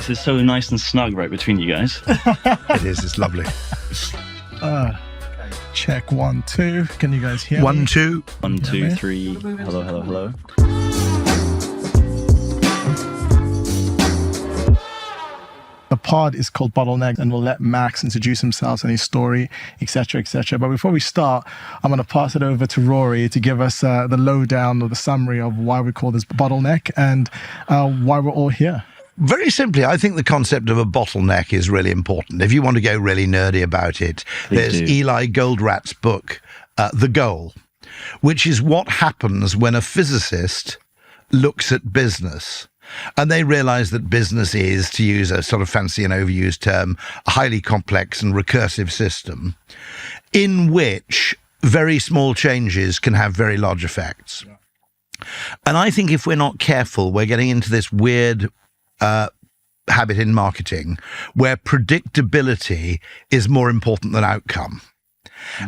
This is so nice and snug right between you guys. It is. It's lovely. Check 1, 2. Can you guys hear me? 1, 2. 1, 2, 3. Hello, hello, hello. The pod is called Bottleneck, and we'll let Max introduce himself and his story, etc., etc. But before we start, I'm going to pass it over to Rory to give us the lowdown or the summary of why we call this Bottleneck and why we're all here. Very simply, I think the concept of a bottleneck is really important. If you want to go really nerdy about it, there's Eli Goldratt's book, The Goal, which is what happens when a physicist looks at business. And they realize that business is, to use a sort of fancy and overused term, a highly complex and recursive system in which very small changes can have very large effects. And I think if we're not careful, we're getting into this weird habit in marketing where predictability is more important than outcome.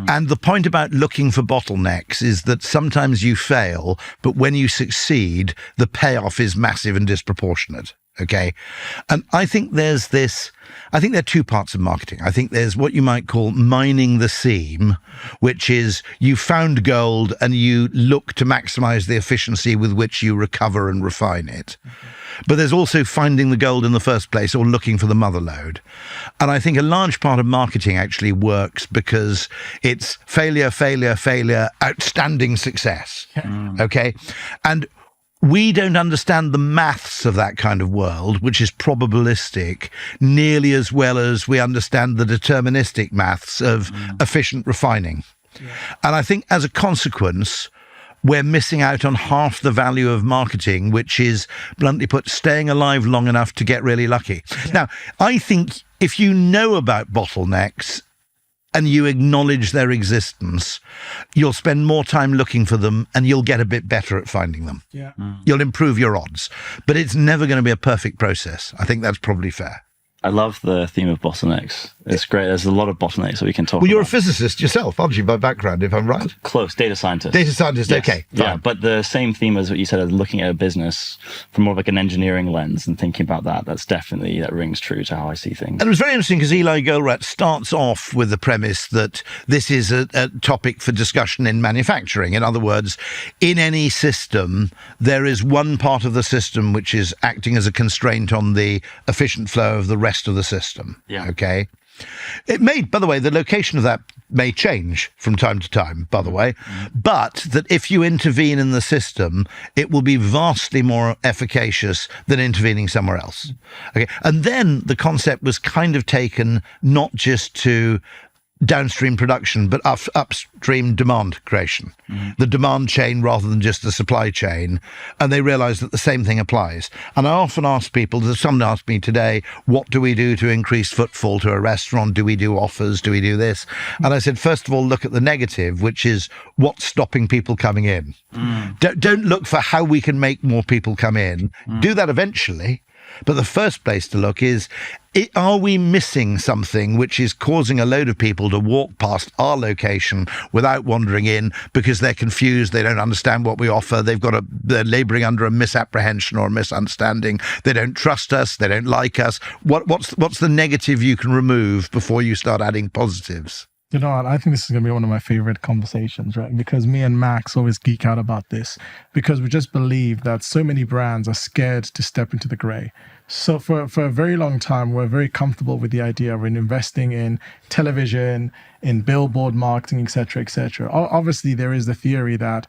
And the point about looking for bottlenecks is that sometimes you fail, but when you succeed, the payoff is massive and disproportionate. Okay. And I think there are two parts of marketing. I think there's what you might call mining the seam, which is you found gold and you look to maximize the efficiency with which you recover and refine it. But there's also finding the gold in the first place or looking for the mother lode. And I think a large part of marketing actually works because it's failure, failure, failure, outstanding success. Okay. And we don't understand the maths of that kind of world, which is probabilistic, nearly as well as we understand the deterministic maths of efficient refining. And I think as a consequence, we're missing out on half the value of marketing, which is, bluntly put, staying alive long enough to get really lucky. Now, I think if you know about bottlenecks and you acknowledge their existence, you'll spend more time looking for them and you'll get a bit better at finding them. You'll improve your odds. But it's never going to be a perfect process. I think that's probably fair. I love the theme of bottlenecks. It's great. There's a lot of bottlenecks that we can talk about. Well, you're a physicist yourself, aren't you, by background, if I'm right? Close. Data scientist. Data scientist, yes. Okay. Fine. Yeah, but the same theme as what you said, of looking at a business from more of like an engineering lens and thinking about that, that rings true to how I see things. And it was very interesting because Eli Goldratt starts off with the premise that this is a topic for discussion in manufacturing. In other words, in any system, there is one part of the system which is acting as a constraint on the efficient flow of the rest of the system. Okay. It may, by the way, the location of that may change from time to time, by the way, but that if you intervene in the system, it will be vastly more efficacious than intervening somewhere else. Okay. And then the concept was kind of taken not just to downstream production, but upstream demand creation, the demand chain rather than just the supply chain. And they realized that the same thing applies. And I often ask people, someone asked me today, what do we do to increase footfall to a restaurant? Do we do offers? Do we do this? And I said, first of all, look at the negative, which is what's stopping people coming in. Don't look for how we can make more people come in. Do that eventually. But the first place to look is, are we missing something which is causing a load of people to walk past our location without wandering in because they're confused, they don't understand what we offer, they're labouring under a misapprehension or a misunderstanding, they don't trust us, they don't like us. What's the negative you can remove before you start adding positives? You know what? I think this is going to be one of my favorite conversations, right? Because me and Max always geek out about this because we just believe that so many brands are scared to step into the gray. So for a very long time, we're very comfortable with the idea of investing in television, in billboard marketing, et cetera, et cetera. Obviously, there is the theory that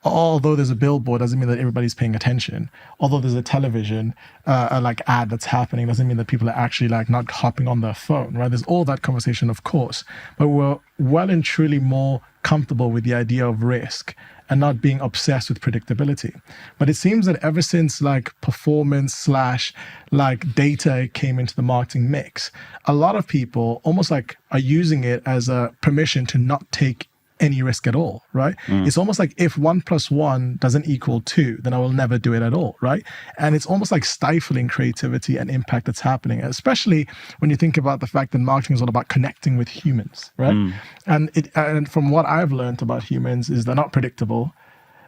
although there's a billboard, doesn't mean that everybody's paying attention. Although there's a television ad that's happening, doesn't mean that people are actually not hopping on their phone, right? There's all that conversation, of course, but we're well and truly more comfortable with the idea of risk and not being obsessed with predictability. But it seems that ever since performance / data came into the marketing mix, a lot of people almost are using it as a permission to not take any risk at all, right? It's almost like if 1 + 1 doesn't equal 2, then I will never do it at all, right? And it's almost like stifling creativity and impact that's happening, especially when you think about the fact that marketing is all about connecting with humans, right? And from what I've learned about humans is they're not predictable.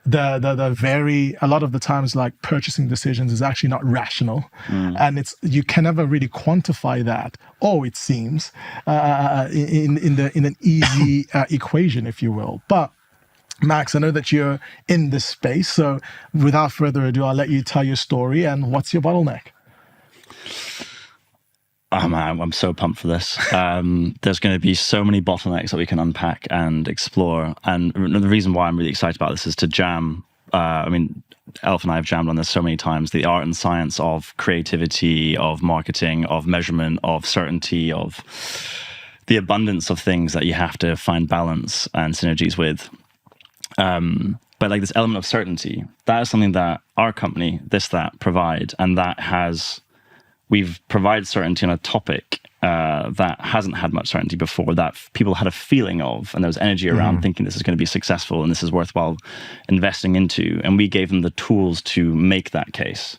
a lot of the times, like purchasing decisions is actually not rational, and you can never really quantify that. Oh, it seems in an easy equation, if you will, but. Max, I know that you're in this space, so without further ado, I'll let you tell your story and what's your bottleneck? Oh man, I'm so pumped for this. There's going to be so many bottlenecks that we can unpack and explore. And the reason why I'm really excited about this is to jam. Elf and I have jammed on this so many times. The art and science of creativity, of marketing, of measurement, of certainty, of the abundance of things that you have to find balance and synergies with. But like this element of certainty, that is something that our company, provide, and we've provided certainty on a topic that hasn't had much certainty before, that people had a feeling of, and there was energy around thinking this is going to be successful and this is worthwhile investing into, and we gave them the tools to make that case.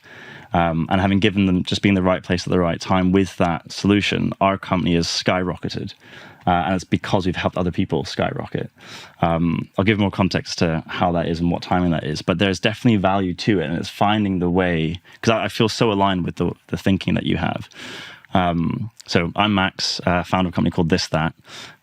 And having given them just being the right place at the right time with that solution, our company has skyrocketed. And it's because we've helped other people skyrocket. I'll give more context to how that is and what timing that is, but there's definitely value to it, and it's finding the way, because I feel so aligned with the thinking that you have. So I'm Max, founder of a company called This That.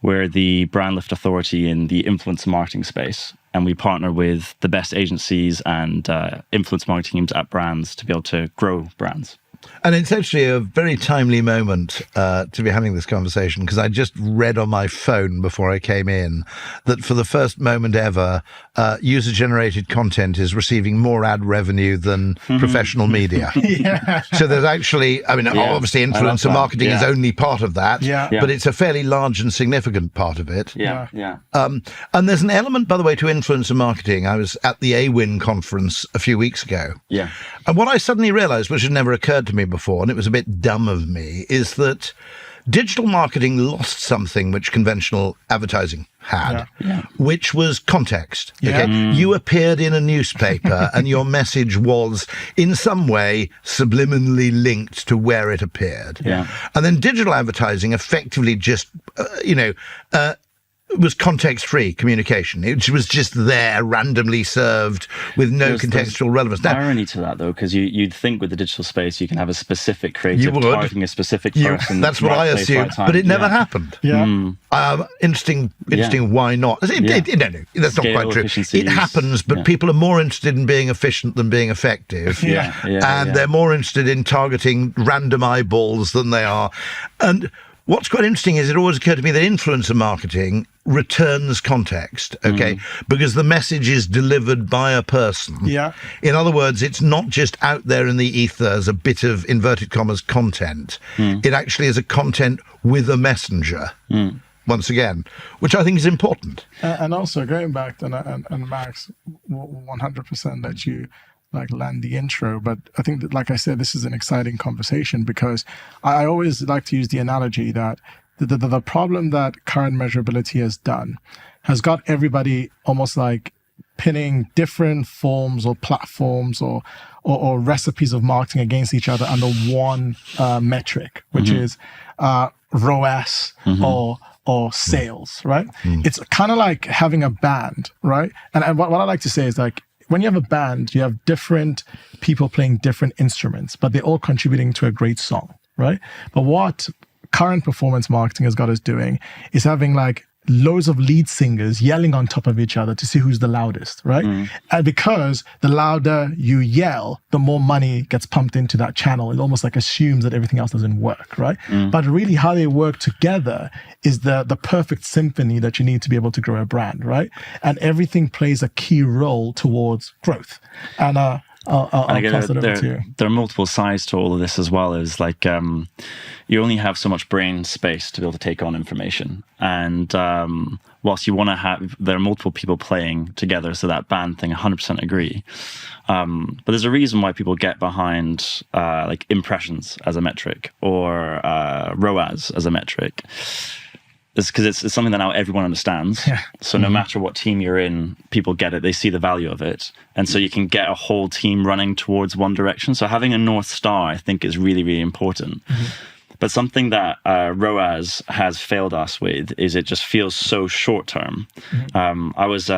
We're the brand lift authority in the influencer marketing space, and we partner with the best agencies and influence marketing teams at brands to be able to grow brands. And it's actually a very timely moment to be having this conversation, because I just read on my phone before I came in that for the first moment ever, user-generated content is receiving more ad revenue than professional media. So there's actually, obviously influencer marketing is only part of that, but it's a fairly large and significant part of it. And there's an element, by the way, to influencer marketing. I was at the AWIN conference a few weeks ago. And what I suddenly realized, which had never occurred to me before, and it was a bit dumb of me, is that digital marketing lost something which conventional advertising had, which was context. You appeared in a newspaper and your message was in some way subliminally linked to where it appeared. And then digital advertising effectively just, was context-free communication. It was just there, randomly served, with no contextual relevance. Now, irony to that, though, because you'd think with the digital space you can have a specific creative targeting a specific person. That's what I assumed, but it never happened. Interesting. Why not? That's not quite true. It happens, but people are more interested in being efficient than being effective. And they're more interested in targeting random eyeballs than they are. And what's quite interesting is it always occurred to me that influencer marketing returns context, because the message is delivered by a person. In other words, it's not just out there in the ether as a bit of inverted commas content. It actually is a content with a messenger. Once again, which I think is important. And also going back to and Max, 100% that you land the intro, but I think that, like I said, this is an exciting conversation, because I always like to use the analogy that the problem that current measurability has got everybody almost like pinning different forms or platforms or recipes of marketing against each other under one metric, which is ROAS or sales, right? It's kind of like having a band, right? And what I like to say is, like, when you have a band, you have different people playing different instruments, but they're all contributing to a great song, right? But what current performance marketing has got us doing is having like loads of lead singers yelling on top of each other to see who's the loudest, right? And because the louder you yell, the more money gets pumped into that channel. It almost like assumes that everything else doesn't work, right? But really how they work together is the perfect symphony that you need to be able to grow a brand, right? And everything plays a key role towards growth. And I'll pass it over to you. There are multiple sides to all of this as well. Is like you only have so much brain space to be able to take on information, and whilst you want to have, there are multiple people playing together, so that band thing, 100% agree. But there's a reason why people get behind like impressions as a metric or ROAS as a metric. It's because it's something that now everyone understands. So no matter what team you're in, people get it. They see the value of it. And so you can get a whole team running towards one direction. So having a North Star, I think, is really, really important. But something that ROAS has failed us with is it just feels so short term. I was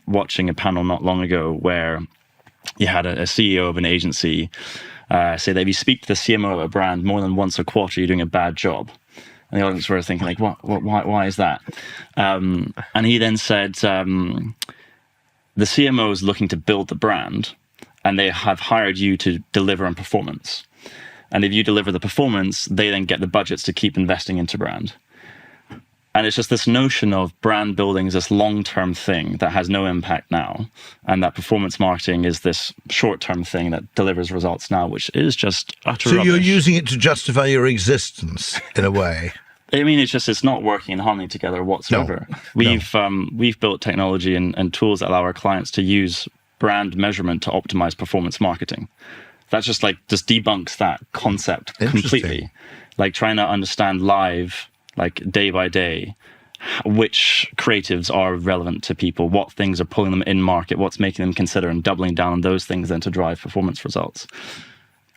watching a panel not long ago where you had a CEO of an agency say that if you speak to the CMO of a brand more than once a quarter, you're doing a bad job. And the audience were thinking, like, why is that? And he then said, the CMO is looking to build the brand, and they have hired you to deliver on performance. And if you deliver the performance, they then get the budgets to keep investing into brand. And it's just this notion of brand building is this long-term thing that has no impact now. And that performance marketing is this short-term thing that delivers results now, which is just utter rubbish. So you're using it to justify your existence in a way. I mean, it's not working in harmony together whatsoever. No. We've built technology and tools that allow our clients to use brand measurement to optimize performance marketing. That's just debunks that concept completely. Like trying to understand live, like day by day, which creatives are relevant to people, what things are pulling them in market, what's making them consider, and doubling down on those things then to drive performance results.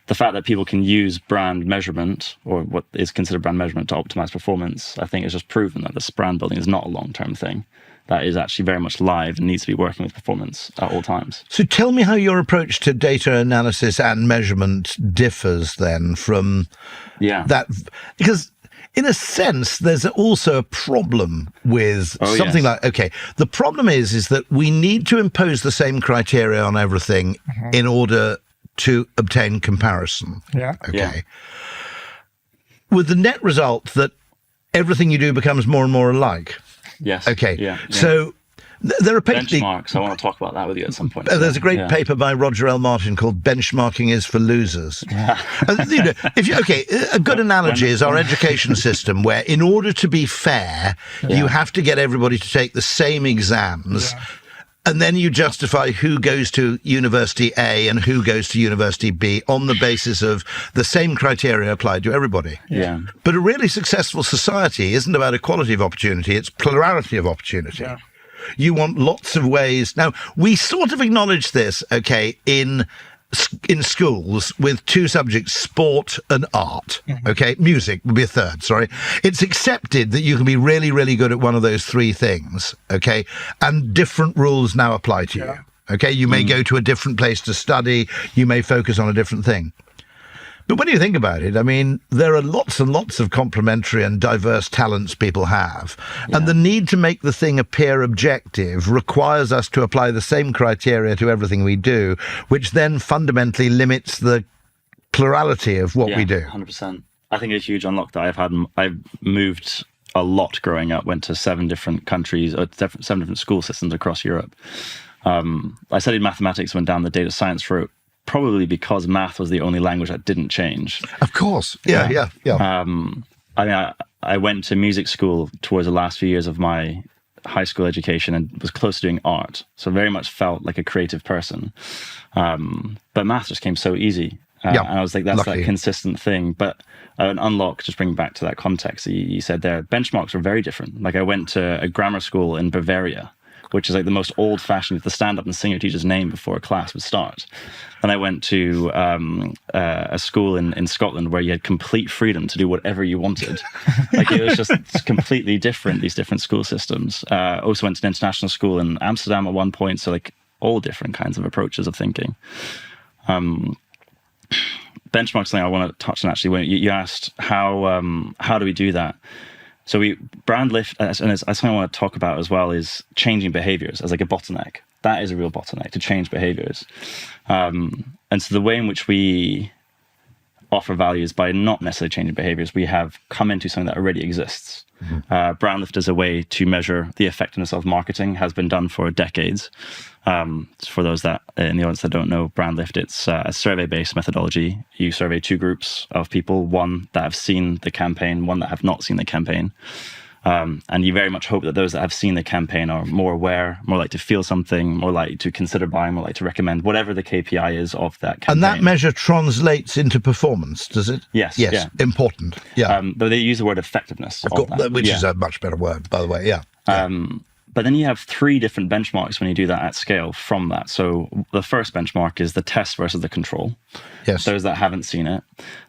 The fact that people can use brand measurement, or what is considered brand measurement, to optimize performance, I think is just proven that this brand building is not a long-term thing. That is actually very much live and needs to be working with performance at all times. So tell me how your approach to data analysis and measurement differs then from that. Because in a sense, there's also a problem with something like, the problem is that we need to impose the same criteria on everything in order to obtain comparison. With the net result that everything you do becomes more and more alike. Yes. So there are benchmarks. I want to talk about that with you at some point. There's a great paper by Roger L. Martin called "Benchmarking is for Losers." A good analogy is our education system, where in order to be fair, you have to get everybody to take the same exams. And then you justify who goes to University A and who goes to University B on the basis of the same criteria applied to everybody. But a really successful society isn't about equality of opportunity, it's plurality of opportunity. You want lots of ways. Now, we sort of acknowledge this, in schools with two subjects, sport and art. Music would be a third, sorry. It's accepted that you can be really, really good at one of those three things, and different rules now apply to you. You may go to a different place to study, you may focus on a different thing. But when you think about it, I mean, there are lots and lots of complementary and diverse talents people have. And the need to make the thing appear objective requires us to apply the same criteria to everything we do, which then fundamentally limits the plurality of what we do. 100%. I think a huge unlock that I've moved a lot growing up, went to 7 different countries, 7 different school systems across Europe. I studied mathematics, went down the data science route, probably because math was the only language that didn't change. Of course. Yeah. I went to music school towards the last few years of my high school education and was close to doing art. So very much felt like a creative person. But math just came so easy. And I was like, that's that consistent thing. But an unlock, just bringing back to that context, you said there, benchmarks were very different. Like I went to a grammar school in Bavaria, which is like the most old-fashioned, you have to stand up and sing your teacher's name before a class would start. And I went to a school in Scotland where you had complete freedom to do whatever you wanted. Like it was just completely different, these different school systems. Also went to an international school in Amsterdam at one point, so like all different kinds of approaches of thinking. Benchmark something I want to touch on actually. When you asked how do we do that? So brand lift, and it's something I want to talk about as well, is changing behaviors as like a bottleneck. That is a real bottleneck, to change behaviors. And so the way in which we offer value is by not necessarily changing behaviors. We have come into something that already exists. Brand lift is a way to measure the effectiveness of marketing, has been done for decades. For those that in the audience that don't know, brand lift, it's a survey-based methodology. You survey 2 groups of people, one that have seen the campaign, one that have not seen the campaign. And you very much hope that those that have seen the campaign are more aware, more likely to feel something, more likely to consider buying, more likely to recommend, whatever the KPI is of that campaign. And that measure translates into performance, does it? Yes. Important. But they use the word effectiveness. Which is a much better word, by the way, But then you have 3 different benchmarks when you do that at scale from that. So the first benchmark is the test versus the control. Yes. Those that haven't seen it.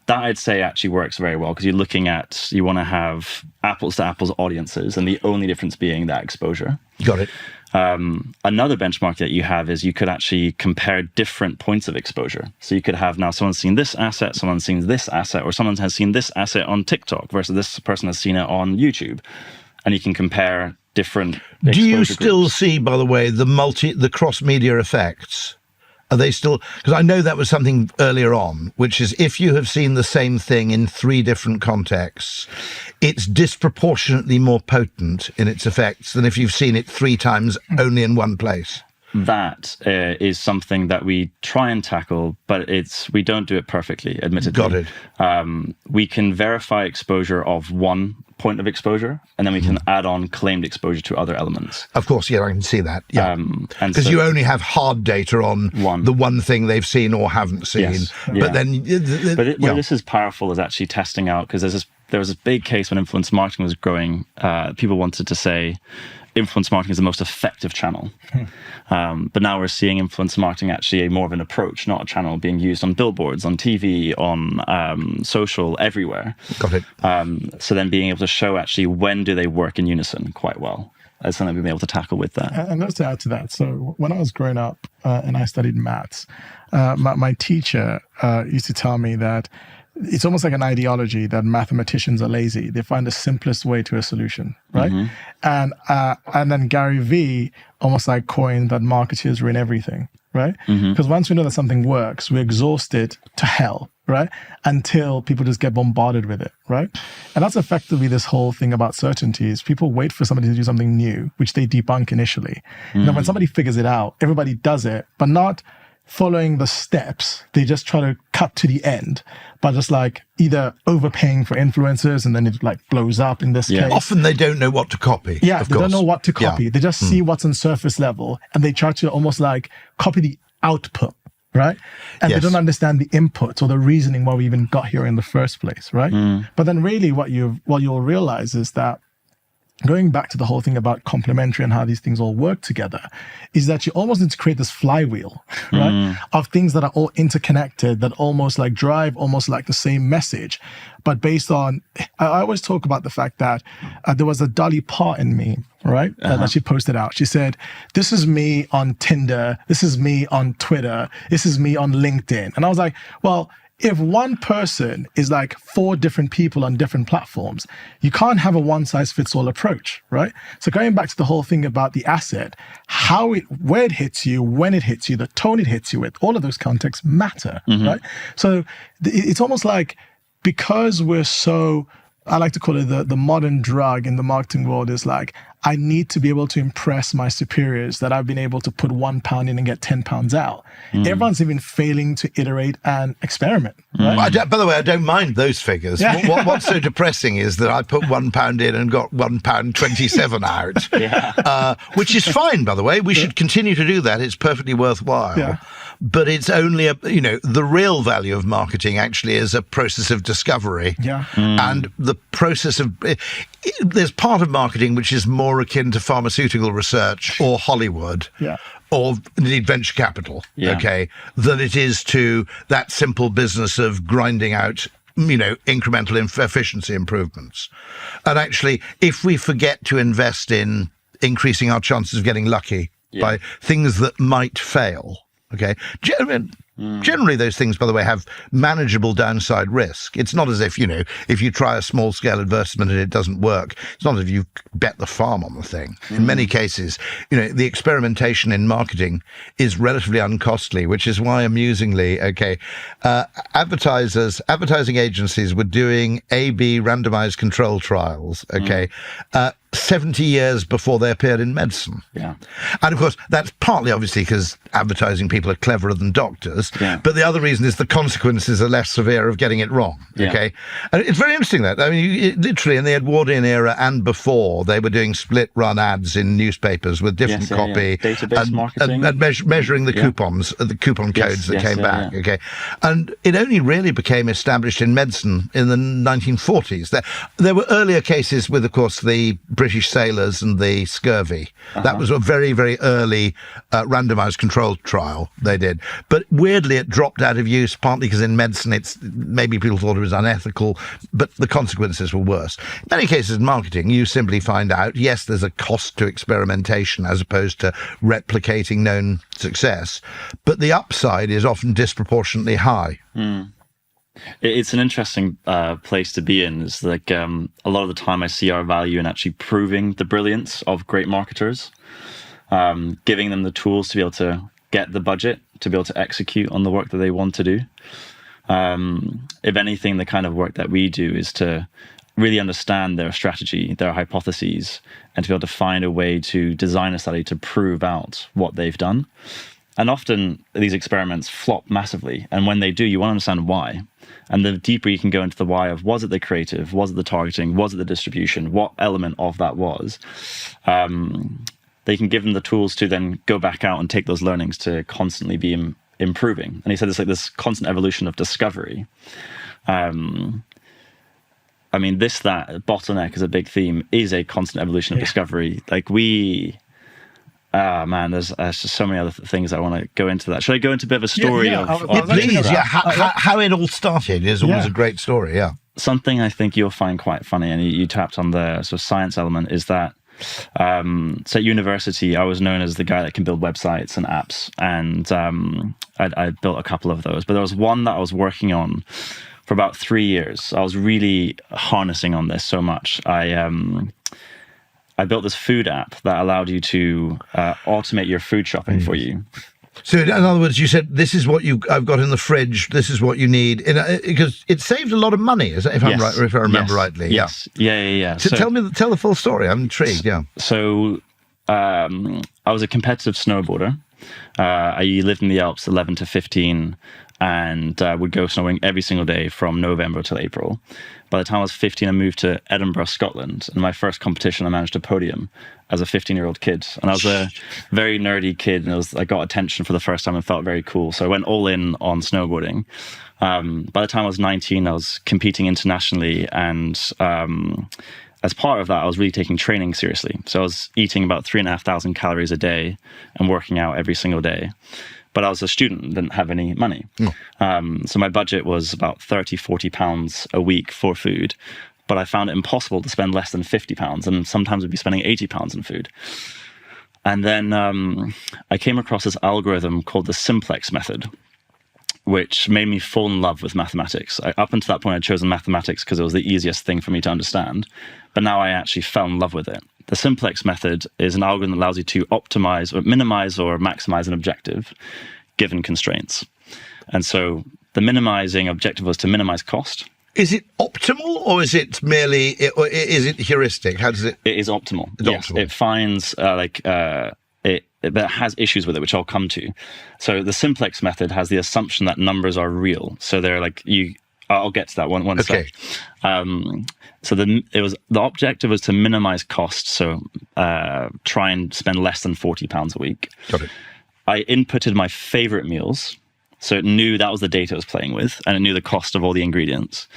That I'd say actually works very well because you want to have apples to apples audiences, and the only difference being that exposure. Got it. Another benchmark that you have is you could actually compare different points of exposure. So you could have now someone's seen this asset, someone's seen this asset, or someone has seen this asset on TikTok versus this person has seen it on YouTube. And you can compare different. Do you still groups. see, by the way, the cross-media effects? Are they still? Because I know that was something earlier on, which is if you have seen the same thing in 3 different contexts, it's disproportionately more potent in its effects than if you've seen it 3 times only in one place. That is something that we try and tackle, but we don't do it perfectly, admittedly. Got it. We can verify exposure of one point of exposure, and then we can add on claimed exposure to other elements. Of course, yeah, I can see that. Yeah, because so you only have hard data on the one thing they've seen or haven't seen. Yes, but then, where this is powerful is actually testing out, because there was this big case when influence marketing was growing. People wanted to say influence marketing is the most effective channel. But now we're seeing influence marketing actually more of an approach, not a channel, being used on billboards, on TV, on social, everywhere. Got it. So then being able to show actually when do they work in unison quite well. That's something we've been able to tackle with that. And just to add to that, so when I was growing up and I studied maths, my teacher used to tell me that it's almost like an ideology that mathematicians are lazy. They find the simplest way to a solution, right? And then Gary Vee almost like coined that marketers ruin everything, right? Because once we know that something works, we exhaust it to hell, right? Until people just get bombarded with it, right? And that's effectively this whole thing about certainties. People wait for somebody to do something new, which they debunk initially. And then when somebody figures it out, everybody does it, but not following the steps. They just try to cut to the end, but just like either overpaying for influencers and then it like blows up in this case. Often they don't know what to copy. Yeah, they don't know what to copy. Yeah. They just see what's on surface level and they try to almost like copy the output, right? And they don't understand the input or the reasoning why we even got here in the first place, right? But then really what you'll realize is that going back to the whole thing about complementary and how these things all work together, is that you almost need to create this flywheel, right? Of things that are all interconnected, that almost like drive almost like the same message. But based on, I always talk about the fact that there was a Dolly Parton meme, right? That she posted out. She said, this is me on Tinder, this is me on Twitter, this is me on LinkedIn. And I was like, well, if one person is like 4 different people on different platforms, you can't have a one-size-fits-all approach, right? So going back to the whole thing about the asset, where it hits you, when it hits you, the tone it hits you with, all of those contexts matter, right? So it's almost like, because we're so, I like to call it the modern drug in the marketing world is like, I need to be able to impress my superiors that I've been able to put £1 in and get £10 out. Everyone's even failing to iterate and experiment. Right? By the way, I don't mind those figures. Yeah. What's so depressing is that I put £1 in and got £1.27 out, which is fine, by the way. We should continue to do that. It's perfectly worthwhile. Yeah. But it's only the real value of marketing actually is a process of discovery. Yeah. And the process of, there's part of marketing which is more akin to pharmaceutical research or Hollywood. Yeah. Or indeed venture capital, okay, than it is to that simple business of grinding out, incremental efficiency improvements. And actually, if we forget to invest in increasing our chances of getting lucky by things that might fail, okay, generally those things, by the way, have manageable downside risk. It's not as if, if you try a small scale advertisement and it doesn't work, it's not as if you bet the farm on the thing. In many cases, the experimentation in marketing is relatively uncostly, which is why, amusingly, advertising agencies were doing A/B randomized control trials, 70 years before they appeared in medicine. Yeah. And of course, that's partly obviously because advertising people are cleverer than doctors. Yeah. But the other reason is the consequences are less severe of getting it wrong. Yeah. Okay. And it's very interesting that, literally in the Edwardian era and before, they were doing split run ads in newspapers with different copy. Database marketing. And measuring the coupons, the coupon codes that came back. Yeah. Okay. And it only really became established in medicine in the 1940s. There were earlier cases with, of course, the British sailors and the scurvy. That was a very, very early randomized controlled trial they did. But weirdly, it dropped out of use, partly because in medicine, maybe people thought it was unethical, but the consequences were worse. In many cases in marketing, you simply find out, yes, there's a cost to experimentation as opposed to replicating known success, but the upside is often disproportionately high. It's an interesting place to be in. It's like a lot of the time I see our value in actually proving the brilliance of great marketers, giving them the tools to be able to get the budget, to be able to execute on the work that they want to do. If anything, the kind of work that we do is to really understand their strategy, their hypotheses, and to be able to find a way to design a study to prove out what they've done. And often these experiments flop massively. And when they do, you want to understand why. And the deeper you can go into the why of, was it the creative? Was it the targeting? Was it the distribution? What element of that was? They can give them the tools to then go back out and take those learnings to constantly be improving. And he said it's like this constant evolution of discovery. That bottleneck is a big theme, is a constant evolution of discovery. Like there's just so many other things I want to go into that. Should I go into a bit of a story please, how it all started is always a great story, yeah. Something I think you'll find quite funny, and you tapped on the sort of science element, is that so at university, I was known as the guy that can build websites and apps, and I built a couple of those. But there was one that I was working on for about 3 years. I was really harnessing on this so much. I built this food app that allowed you to automate your food shopping for you. So in other words, you said, this is what I've got in the fridge, this is what you need, because it saved a lot lot of money, if I remember rightly. Yes. Yeah. So tell the full story. I'm intrigued, yeah. So I was a competitive snowboarder. I lived in the Alps 11 to 15 and would go snowboarding every single day from November till April. By the time I was 15, I moved to Edinburgh, Scotland. And my first competition, I managed a podium as a 15-year-old kid. And I was a very nerdy kid, and I got attention for the first time and felt very cool. So I went all in on snowboarding. By the time I was 19, I was competing internationally. And as part of that, I was really taking training seriously. So I was eating about 3,500 calories a day and working out every single day. But I was a student and didn't have any money. So my budget was about £30-40 a week for food. But I found it impossible to spend less than £50, and sometimes I'd be spending £80 on food. And then I came across this algorithm called the simplex method, which made me fall in love with mathematics. Up until that point, I'd chosen mathematics because it was the easiest thing for me to understand. But now I actually fell in love with it. The simplex method is an algorithm that allows you to optimize or minimize or maximize an objective given constraints. And so the minimizing objective was to minimize cost. Is it optimal, or is it merely, or is it heuristic? How does it? It is optimal. Yes, optimal. It finds it has issues with it, which I'll come to. So the simplex method has the assumption that numbers are real. So they're like I'll get to that one okay. Sec. So the objective was to minimize costs. So try and spend less than £40 a week. Got it. I inputted my favorite meals. So it knew that was the data it was playing with, and it knew the cost of all the ingredients.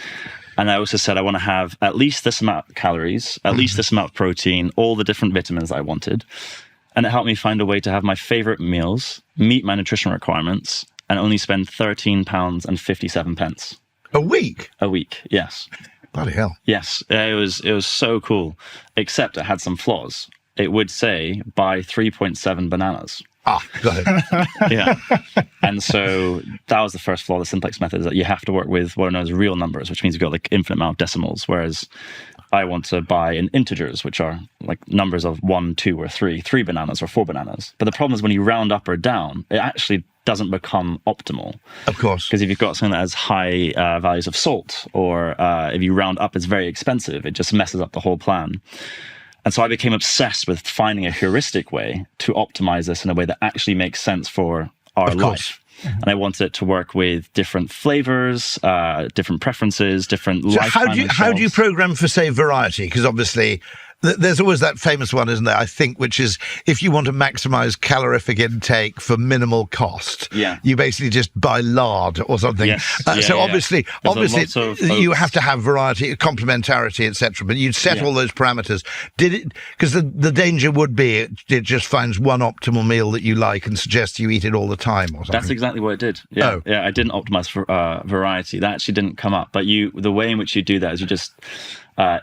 And I also said, I want to have at least this amount of calories, at least this amount of protein, all the different vitamins I wanted. And it helped me find a way to have my favorite meals, meet my nutrition requirements, and only spend £13.57. A week? A week, yes. Bloody hell. Yes, it was so cool, except it had some flaws. It would say, buy 3.7 bananas. Got it. Yeah. And so that was the first flaw of the simplex method, is that you have to work with what are known as real numbers, which means you've got like infinite amount of decimals, whereas I want to buy in integers, which are like numbers of 1, 2, or 3 bananas or 4 bananas. But the problem is when you round up or down, it actually doesn't become optimal. Of course. Because if you've got something that has high values of salt, or if you round up, it's very expensive, it just messes up the whole plan. And so I became obsessed with finding a heuristic way to optimize this in a way that actually makes sense for our life. And I wanted it to work with different flavors, different preferences, different lifetime. How do you program for, say, variety? Because obviously There's always that famous one, isn't there? I think, which is if you want to maximize calorific intake for minimal cost, you basically just buy lard or something. Yes. Obviously, you have to have variety, complementarity, etc. But you'd set all those parameters. Did it? Because the danger would be it just finds one optimal meal that you like and suggests you eat it all the time or something. That's exactly what it did. Yeah, I didn't optimize for variety. That actually didn't come up. But the way in which you do that is you just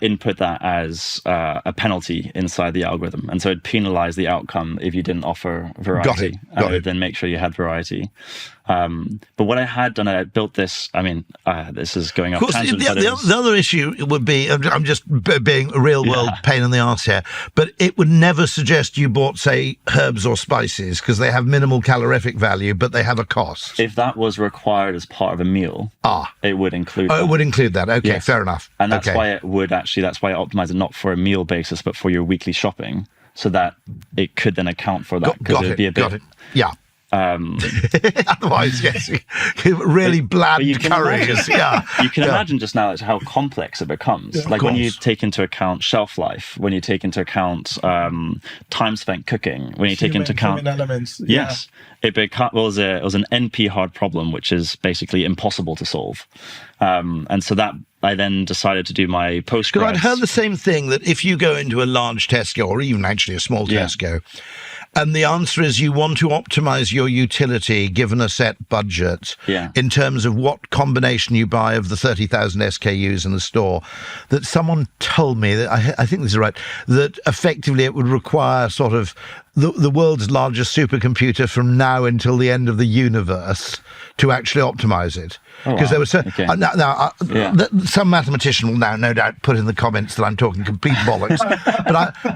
input that as a penalty inside the algorithm, and so it'd penalize the outcome if you didn't offer variety. Got it. Would then make sure you had variety. But what I had done, I built this. I mean, this is going off tangent. The other issue would be, I'm just being a real world pain in the arse here, but it would never suggest you bought, say, herbs or spices because they have minimal calorific value, but they have a cost. If that was required as part of a meal, it would include. It would include that. Okay, fair enough. And that's why it would actually. That's why I optimize it not for a meal basis, but for your weekly shopping, so that it could then account for that. Got it. Yeah. Otherwise, yes, really bland curries. You can imagine just now how complex it becomes. Like when you take into account shelf life, when you take into account time spent cooking, when you take into account elements. Yes, it was an NP hard problem, which is basically impossible to solve. And so that I then decided to do my postgrad. Because I'd heard the same thing, that if you go into a large Tesco or even actually a small Tesco, and the answer is you want to optimize your utility given a set budget in terms of what combination you buy of the 30,000 SKUs in the store, that someone told me, that I think this is right, that effectively it would require sort of the world's largest supercomputer from now until the end of the universe to actury optimize it. Because there was some mathematician will now no doubt put in the comments that I'm talking complete bollocks.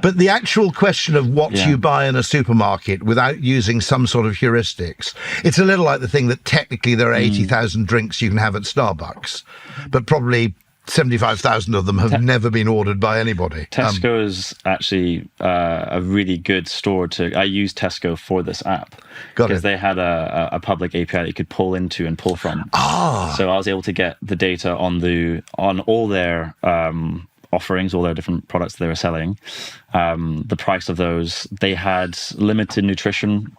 but the actual question of what you buy in a supermarket without using some sort of heuristics, it's a little like the thing that technically there are 80,000 drinks you can have at Starbucks, but probably 75,000 of them have never been ordered by anybody. Tesco is actually a really good store I used Tesco for this app because they had a public API that you could pull into and pull from. So I was able to get the data on all their offerings, all their different products that they were selling, the price of those. They had limited nutrition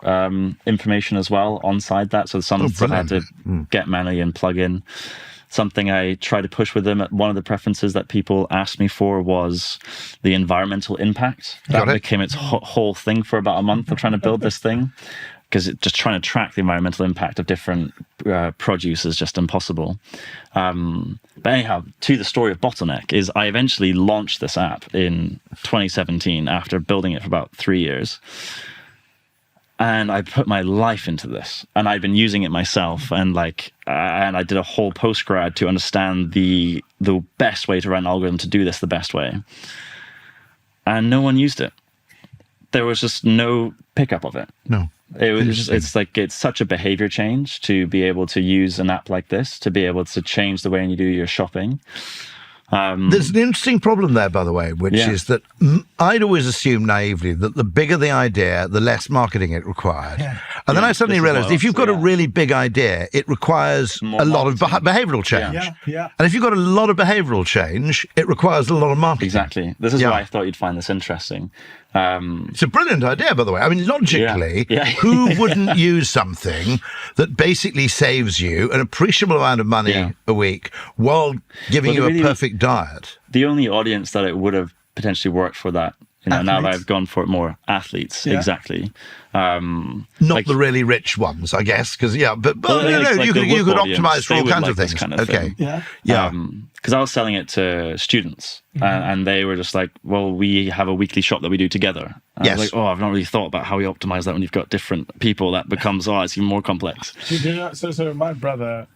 information as well onside that, so some still had to get manually and plug in. Something I tried to push with them, one of the preferences that people asked me for was the environmental impact. That became its whole thing for about a month of trying to build this thing, because just trying to track the environmental impact of different produce is just impossible. But anyhow, to the story of Bottleneck is I eventually launched this app in 2017 after building it for about 3 years. And I put my life into this, and I'd been using it myself, and and I did a whole postgrad to understand the best way to run an algorithm to do this the best way. And no one used it. There was just no pickup of it. No. It was it's such a behavior change to be able to use an app like this, to be able to change the way you do your shopping. There's an interesting problem there, by the way, which is that I'd always assumed naively that the bigger the idea, the less marketing it required. And then I suddenly realized if you've got a really big idea, it requires a lot of behavioral change. And if you've got a lot of behavioral change, it requires a lot of marketing. Exactly. This is why I thought you'd find this interesting. It's a brilliant idea, by the way. I mean, logically, who wouldn't use something that basically saves you an appreciable amount of money a week while giving you a perfect diet? The only audience that it would have potentially worked for that, now that I've gone for it more, athletes, exactly. Not the really rich ones, I guess, because you could optimize for all kinds of things. Because I was selling it to students, and they were just like, well, we have a weekly shop that we do together. And I was like, I've not really thought about how we optimize that when you've got different people. That becomes, it's even more complex. So my brother,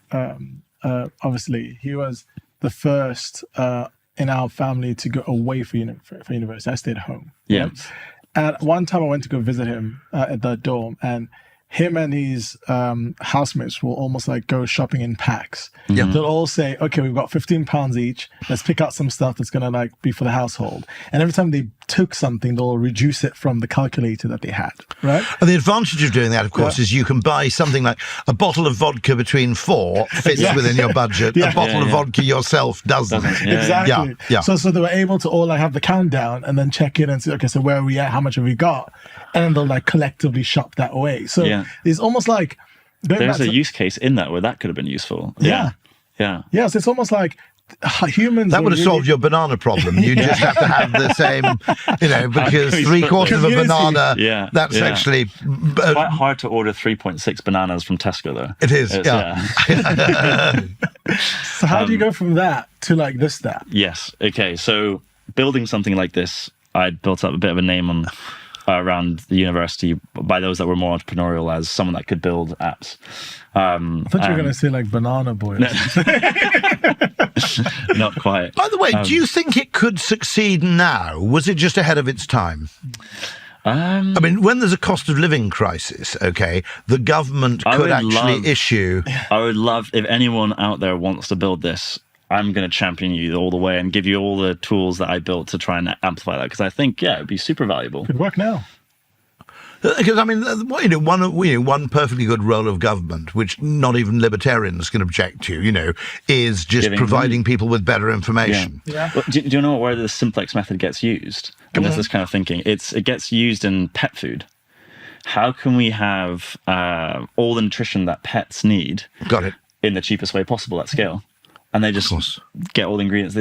obviously, he was the first in our family to go away for university. I stayed home. Yeah. And one time I went to go visit him at the dorm, and him and his housemates will almost like go shopping in packs. Yeah. They'll all say, okay, we've got £15 each. Let's pick out some stuff that's going to like be for the household. And every time they took something, they'll reduce it from the calculator that they had, right? And the advantage of doing that, of course, is you can buy something like a bottle of vodka between 4 fits within your budget. A bottle of vodka yourself doesn't. Exactly. Yeah. So they were able to all like have the countdown and then check in and say, okay, so where are we at? How much have we got? And then they'll like collectively shop that away. So it's almost like there's a use case in that where that could have been useful. Yeah. Yes, it's almost like humans. That would have solved your banana problem. You just have to have the same, because 3/4 of a banana, that's actually quite hard to order 3.6 bananas from Tesco, though. It is, So how do you go from that to like this, that? Yes. Okay. So building something like this, I'd built up a bit of a name around the university by those that were more entrepreneurial as someone that could build apps. I thought you were going to say like Banana Boy. Not quite. By the way, do you think it could succeed now? Was it just ahead of its time? I mean, when there's a cost of living crisis, the government could actually issue... I would love, if anyone out there wants to build this, I'm going to champion you all the way and give you all the tools that I built to try and amplify that, because I think, it'd be super valuable. Could work now. Because, I mean, one perfectly good role of government, which not even libertarians can object to, is just providing people with better information. Yeah. Well, do you know where the simplex method gets used? And there's this kind of thinking. It gets used in pet food. How can we have all the nutrition that pets need in the cheapest way possible at scale? And they just get all the ingredients.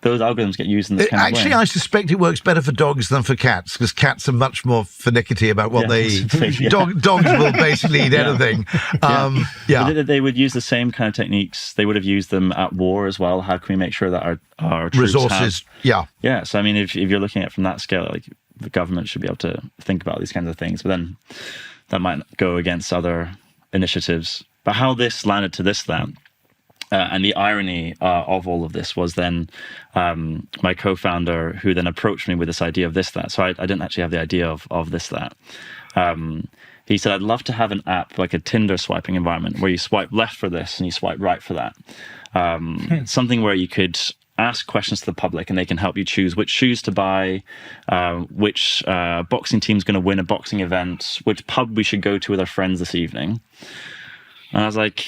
Those algorithms get used in this kind of way. Actually, I suspect it works better for dogs than for cats, because cats are much more finicky about what they eat. Dogs will basically eat anything. But they would use the same kind of techniques. They would have used them at war as well. How can we make sure that our troops resources? Yeah. So I mean, if you're looking at it from that scale, like the government should be able to think about these kinds of things. But then that might go against other initiatives. But how this landed to this, then. And the irony of all of this was then my co-founder, who then approached me with this idea of this, that. So I didn't actually have the idea of this, that. He said, I'd love to have an app, like a Tinder swiping environment, where you swipe left for this and you swipe right for that. Something where you could ask questions to the public and they can help you choose which shoes to buy, which boxing team's going to win a boxing event, which pub we should go to with our friends this evening. And I was like...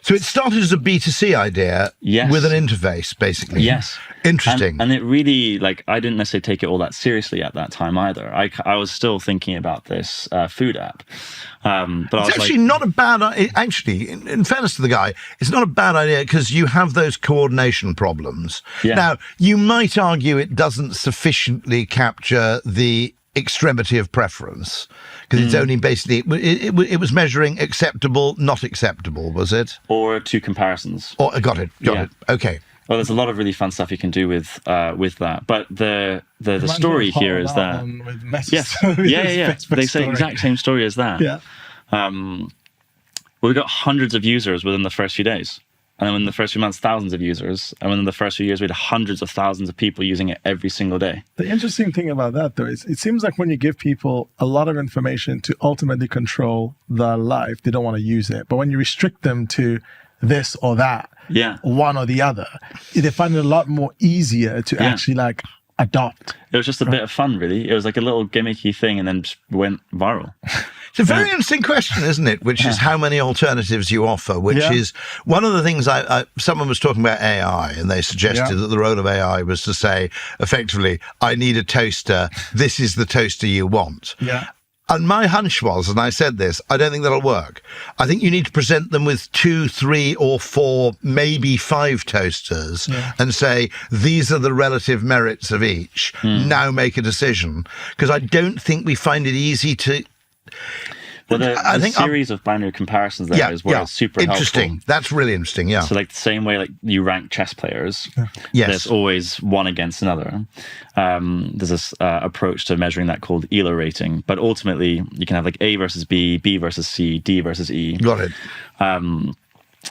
So it started as a B2C idea with an interface, basically. Yes. Interesting. And it really, I didn't necessarily take it all that seriously at that time either. I was still thinking about this food app. But it's actually not a bad idea. Actually, in fairness to the guy, it's not a bad idea because you have those coordination problems. Yeah. Now, you might argue it doesn't sufficiently capture the extremity of preference, because it's only basically it was measuring acceptable, not acceptable, was it? Or two comparisons. Got it. Okay. Well, there's a lot of really fun stuff you can do with that. But the story here is that they say the exact same story as that. Yeah. We got hundreds of users within the first few days. And then in the first few months, thousands of users. And within the first few years, we had hundreds of thousands of people using it every single day. The interesting thing about that, though, is it seems like when you give people a lot of information to ultimately control their life, they don't want to use it. But when you restrict them to this or that, one or the other, they find it a lot more easier to actually adopt. It was just a bit of fun, really. It was like a little gimmicky thing and then just went viral. It's a very interesting question, isn't it? Which is how many alternatives you offer, which is one of the things someone was talking about AI, and they suggested that the role of AI was to say, effectively, I need a toaster. This is the toaster you want. Yeah. And my hunch was, and I said this, I don't think that'll work. I think you need to present them with 2, 3, or 4, maybe 5 toasters and say, these are the relative merits of each. Now make a decision. Because I don't think we find it easy to... Well, the series of binary comparisons there is where it's super interesting. helpful. That's really interesting, So the same way you rank chess players, there's always one against another. There's this approach to measuring that called ELO rating. But ultimately, you can have A versus B, B versus C, D versus E. Got it.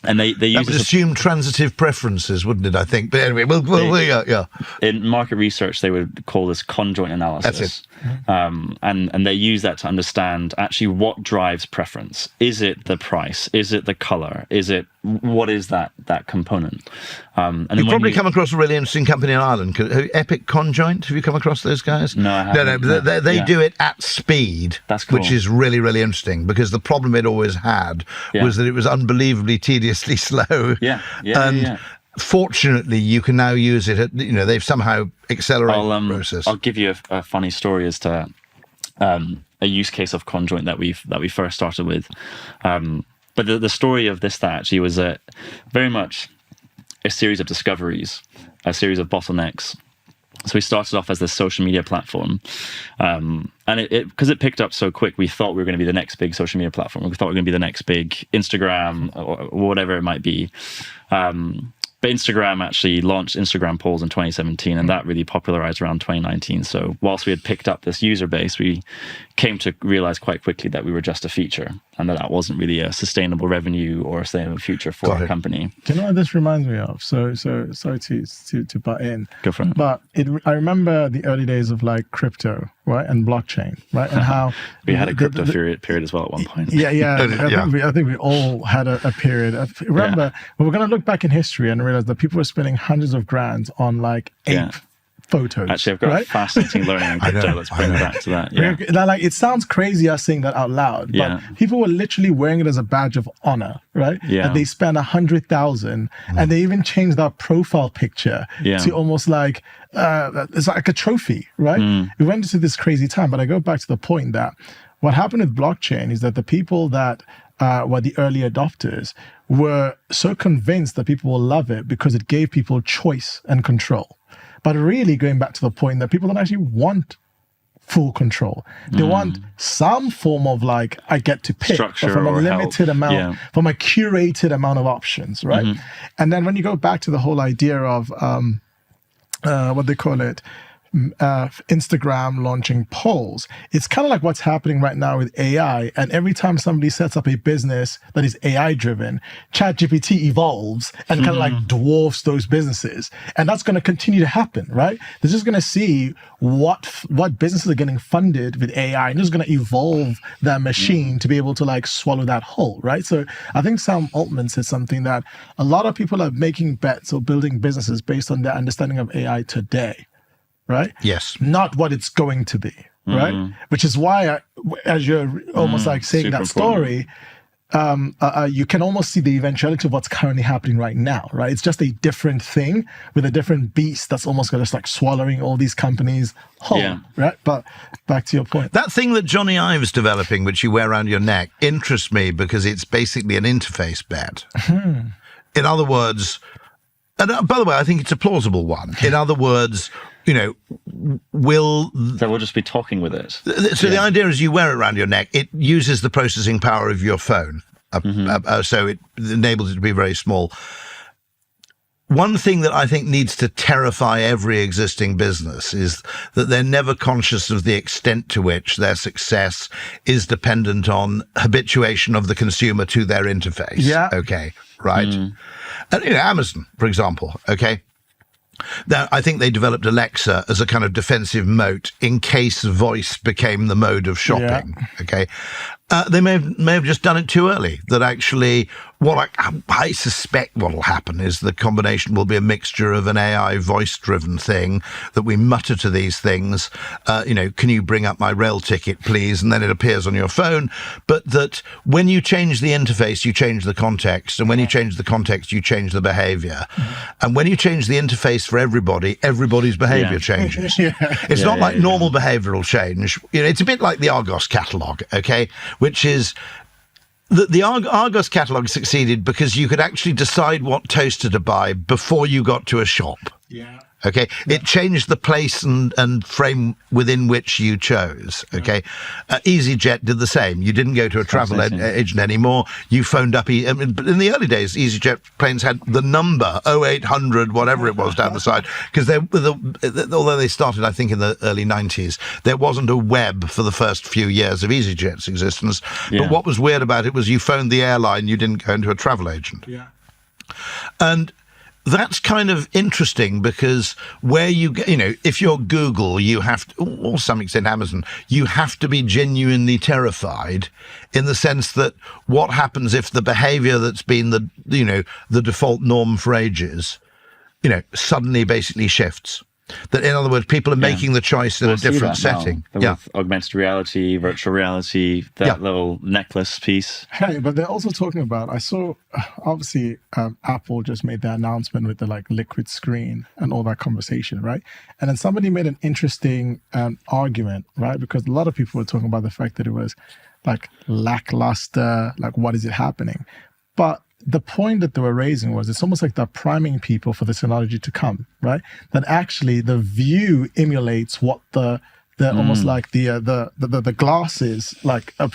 And they use that would assume transitive preferences, wouldn't it? I think. But anyway, yeah. In market research, they would call this conjoint analysis. That's it. And they use that to understand actually what drives preference. Is it the price? Is it the color? What is that component? And you've probably come across a really interesting company in Ireland, Epic Conjoint. Have you come across those guys? No, I haven't. No. They do it at speed. That's cool. Which is really, really interesting, because the problem it always had was that it was unbelievably tediously slow. And fortunately, you can now use it. They've somehow accelerated the process. I'll give you a funny story as to a use case of conjoint that we first started with. But the story of this actually was very much a series of discoveries, a series of bottlenecks. So we started off as this social media platform, and because it picked up so quick, we thought we were going to be the next big social media platform. We thought we were going to be the next big Instagram or whatever it might be. But Instagram actually launched Instagram polls in 2017, and that really popularized around 2019. So whilst we had picked up this user base, we came to realize quite quickly that we were just a feature, and that wasn't really a sustainable revenue or a sustainable future for our company. Do you know what this reminds me of? So sorry to butt in. Go for it. But I remember the early days of like crypto, right, and blockchain, right, and how we had a crypto period as well at one point. I think we all had a period. Remember, we're going to look back in history and realize that people were spending hundreds of grand on like ape photos. Actually, I've got a fascinating learning on crypto. Let's bring it back to that. Yeah. Like, it sounds crazy us saying that out loud, but people were literally wearing it as a badge of honor, right? Yeah. And they spent 100,000, and they even changed that profile picture to almost like it's like a trophy, right? We went into this crazy time, but I go back to the point that what happened with blockchain is that the people that were the early adopters were so convinced that people will love it because it gave people choice and control. But really going back to the point that people don't actually want full control. They want some form of like, I get to pick from a limited amount, from a curated amount of options, right? And then when you go back to the whole idea of what they call it, Instagram launching polls, it's kind of like what's happening right now with AI. And every time somebody sets up a business that is AI driven, ChatGPT evolves and kind of like dwarfs those businesses. And that's going to continue to happen, right? They're just going to see what businesses are getting funded with AI, and just going to evolve that machine to be able to like swallow that whole, right? So I think Sam Altman said something that a lot of people are making bets or building businesses based on their understanding of AI today. Right? Yes. Not what it's going to be, right? Which is why, as you're almost like saying that story, you can almost see the eventuality of what's currently happening right now, right? It's just a different thing with a different beast that's almost just like swallowing all these companies whole, right? But back to your point. That thing that Johnny Ive's developing, which you wear around your neck, interests me because it's basically an interface bet. In other words, and by the way, I think it's a plausible one. In other words, so we'll just be talking with it. So the idea is you wear it around your neck. It uses the processing power of your phone. So it enables it to be very small. One thing that I think needs to terrify every existing business is that they're never conscious of the extent to which their success is dependent on habituation of the consumer to their interface. Yeah. Okay. Right. And, Amazon, for example. Okay. Now, I think they developed Alexa as a kind of defensive moat in case voice became the mode of shopping. Okay. They may have just done it too early. That actually, what I suspect what will happen is the combination will be a mixture of an AI voice-driven thing that we mutter to these things. Can you bring up my rail ticket, please? And then it appears on your phone. But that when you change the interface, you change the context, and when you change the context, you change the behavior. And when you change the interface for everybody, everybody's behavior changes. It's not like normal behavioral change. It's a bit like the Argos catalog. Okay. Which is the Argos catalogue succeeded because you could actually decide what toaster to buy before you got to a shop. Yeah. Okay, it changed the place and frame within which you chose. Okay, EasyJet did the same. You didn't go to a travel agent anymore. You phoned up. But in the early days, EasyJet planes had the number 0800 whatever it was down the side, because although they started, I think, in the early 90s, there wasn't a web for the first few years of EasyJet's existence. Yeah. But what was weird about it was you phoned the airline. You didn't go into a travel agent. Yeah, and that's kind of interesting, because where if you're Google, you have to, or to some extent Amazon, you have to be genuinely terrified, in the sense that what happens if the behavior that's been the default norm for ages, suddenly basically shifts. That, in other words, people are making the choice in a different setting. With augmented reality, virtual reality, that little necklace piece. Hey, but they're also talking about, I saw, obviously, Apple just made their announcement with the liquid screen and all that conversation, right? And then somebody made an interesting argument, right? Because a lot of people were talking about the fact that it was lackluster, what is it happening? But the point that they were raising was, it's almost like they're priming people for the technology to come, right? That actually the view emulates what the almost like the glasses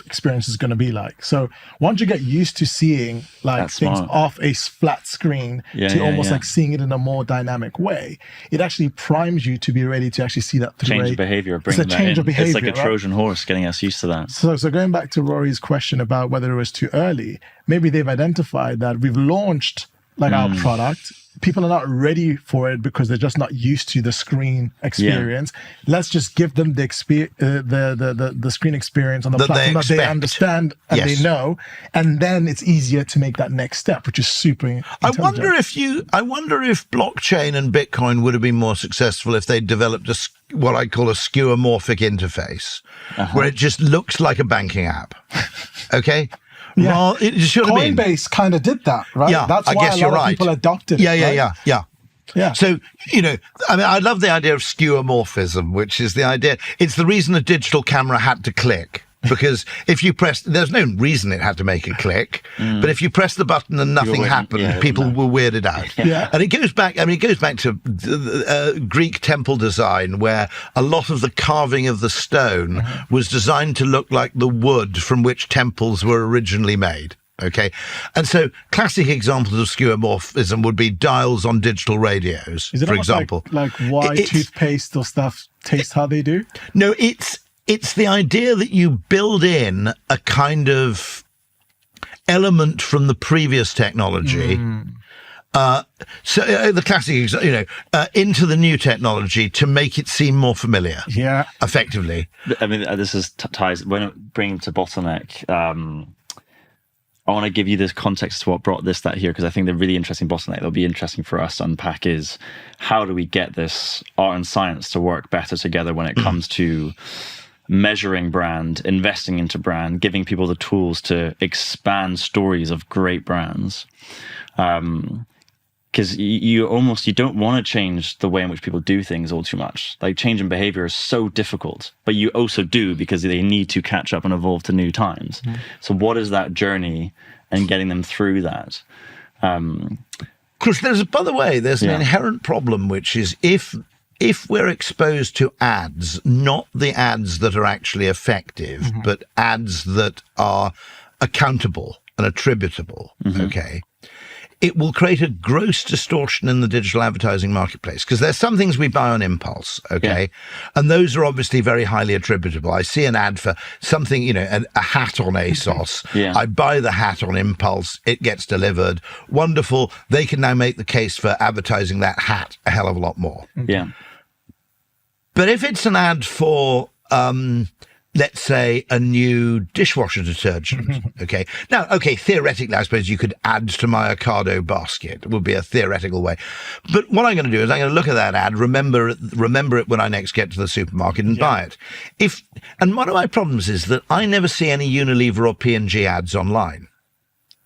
experience is going to be like. So once you get used to seeing things off a flat screen to almost like seeing it in a more dynamic way, it actually primes you to be ready to actually see that through change of behavior. It's like a Trojan horse, getting us used to that. So going back to Rory's question about whether it was too early, maybe they've identified that we've launched our product. People are not ready for it because they're just not used to the screen experience. Let's just give them the screen experience on the platform that they understand and they know, and then it's easier to make that next step, which is super intelligent. I wonder if blockchain and Bitcoin would have been more successful if they developed what I call a skeuomorphic interface, where it just looks like a banking app. Okay. Yeah, well, Coinbase kind of did that, right? Yeah, that's why a lot of people adopted it. Yeah. So, I love the idea of skeuomorphism, which is the idea. It's the reason a digital camera had to click. Because if you press, there's no reason it had to make a click, but if you press the button and nothing happened, people were weirded out. And it goes back to Greek temple design, where a lot of the carving of the stone was designed to look like the wood from which temples were originally made. Okay. And so classic examples of skeuomorphism would be dials on digital radios, for example. Like why toothpaste or stuff taste how they do? No, it's the idea that you build in a kind of element from the previous technology. So the classic, into the new technology to make it seem more familiar. Yeah, effectively. I mean, this is ties when it brings to Bottleneck. I want to give you this context to what brought that here, because I think the really interesting bottleneck that'll be interesting for us to unpack is, how do we get this art and science to work better together when it comes to measuring brand, investing into brand, giving people the tools to expand stories of great brands. Because you don't want to change the way in which people do things all too much. Like, change in behavior is so difficult, but you also do, because they need to catch up and evolve to new times. So what is that journey and getting them through that? Because there's an inherent problem, which is if we're exposed to ads, not the ads that are actually effective, but ads that are accountable and attributable, okay, it will create a gross distortion in the digital advertising marketplace, because there's some things we buy on impulse, okay? And those are obviously very highly attributable. I see an ad for something, a hat on ASOS. I buy the hat on impulse. It gets delivered. Wonderful. They can now make the case for advertising that hat a hell of a lot more. Yeah. But if it's an ad for, let's say, a new dishwasher detergent, okay? Now, theoretically, I suppose you could add to my Ocado basket. It would be a theoretical way. But what I'm going to do is I'm going to look at that ad, remember it when I next get to the supermarket and buy it. And one of my problems is that I never see any Unilever or P&G ads online,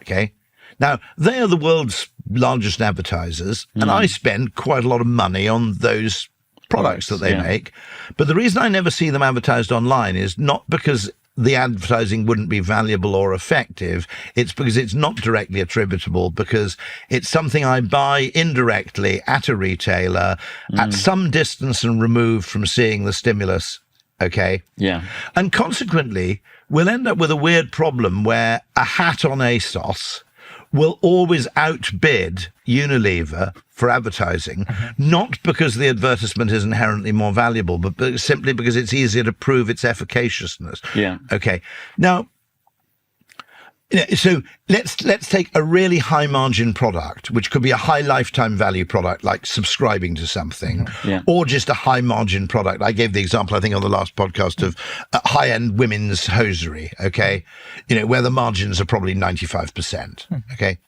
okay? Now, they are the world's largest advertisers, and I spend quite a lot of money on those products that they make. But the reason I never see them advertised online is not because the advertising wouldn't be valuable or effective. It's because it's not directly attributable, because it's something I buy indirectly at a retailer at some distance and removed from seeing the stimulus. Okay. Yeah. And consequently, we'll end up with a weird problem where a hat on ASOS will always outbid Unilever for advertising, not because the advertisement is inherently more valuable, but simply because it's easier to prove its efficaciousness. Yeah. Okay. Now, so let's take a really high margin product, which could be a high lifetime value product, like subscribing to something, or just a high margin product. I gave the example, I think, on the last podcast of high end women's hosiery. Okay, where the margins are probably 95%. Okay,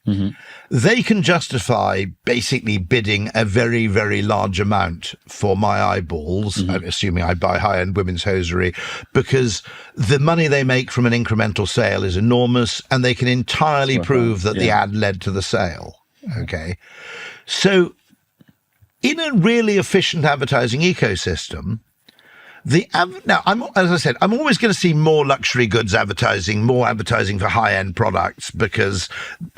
they can justify basically bidding a very, very large amount for my eyeballs. I'm assuming I buy high end women's hosiery, because the money they make from an incremental sale is enormous, and they can entirely prove that the ad led to the sale. Okay. So in a really efficient advertising ecosystem, now, as I said, I'm always going to see more luxury goods advertising, more advertising for high-end products, because,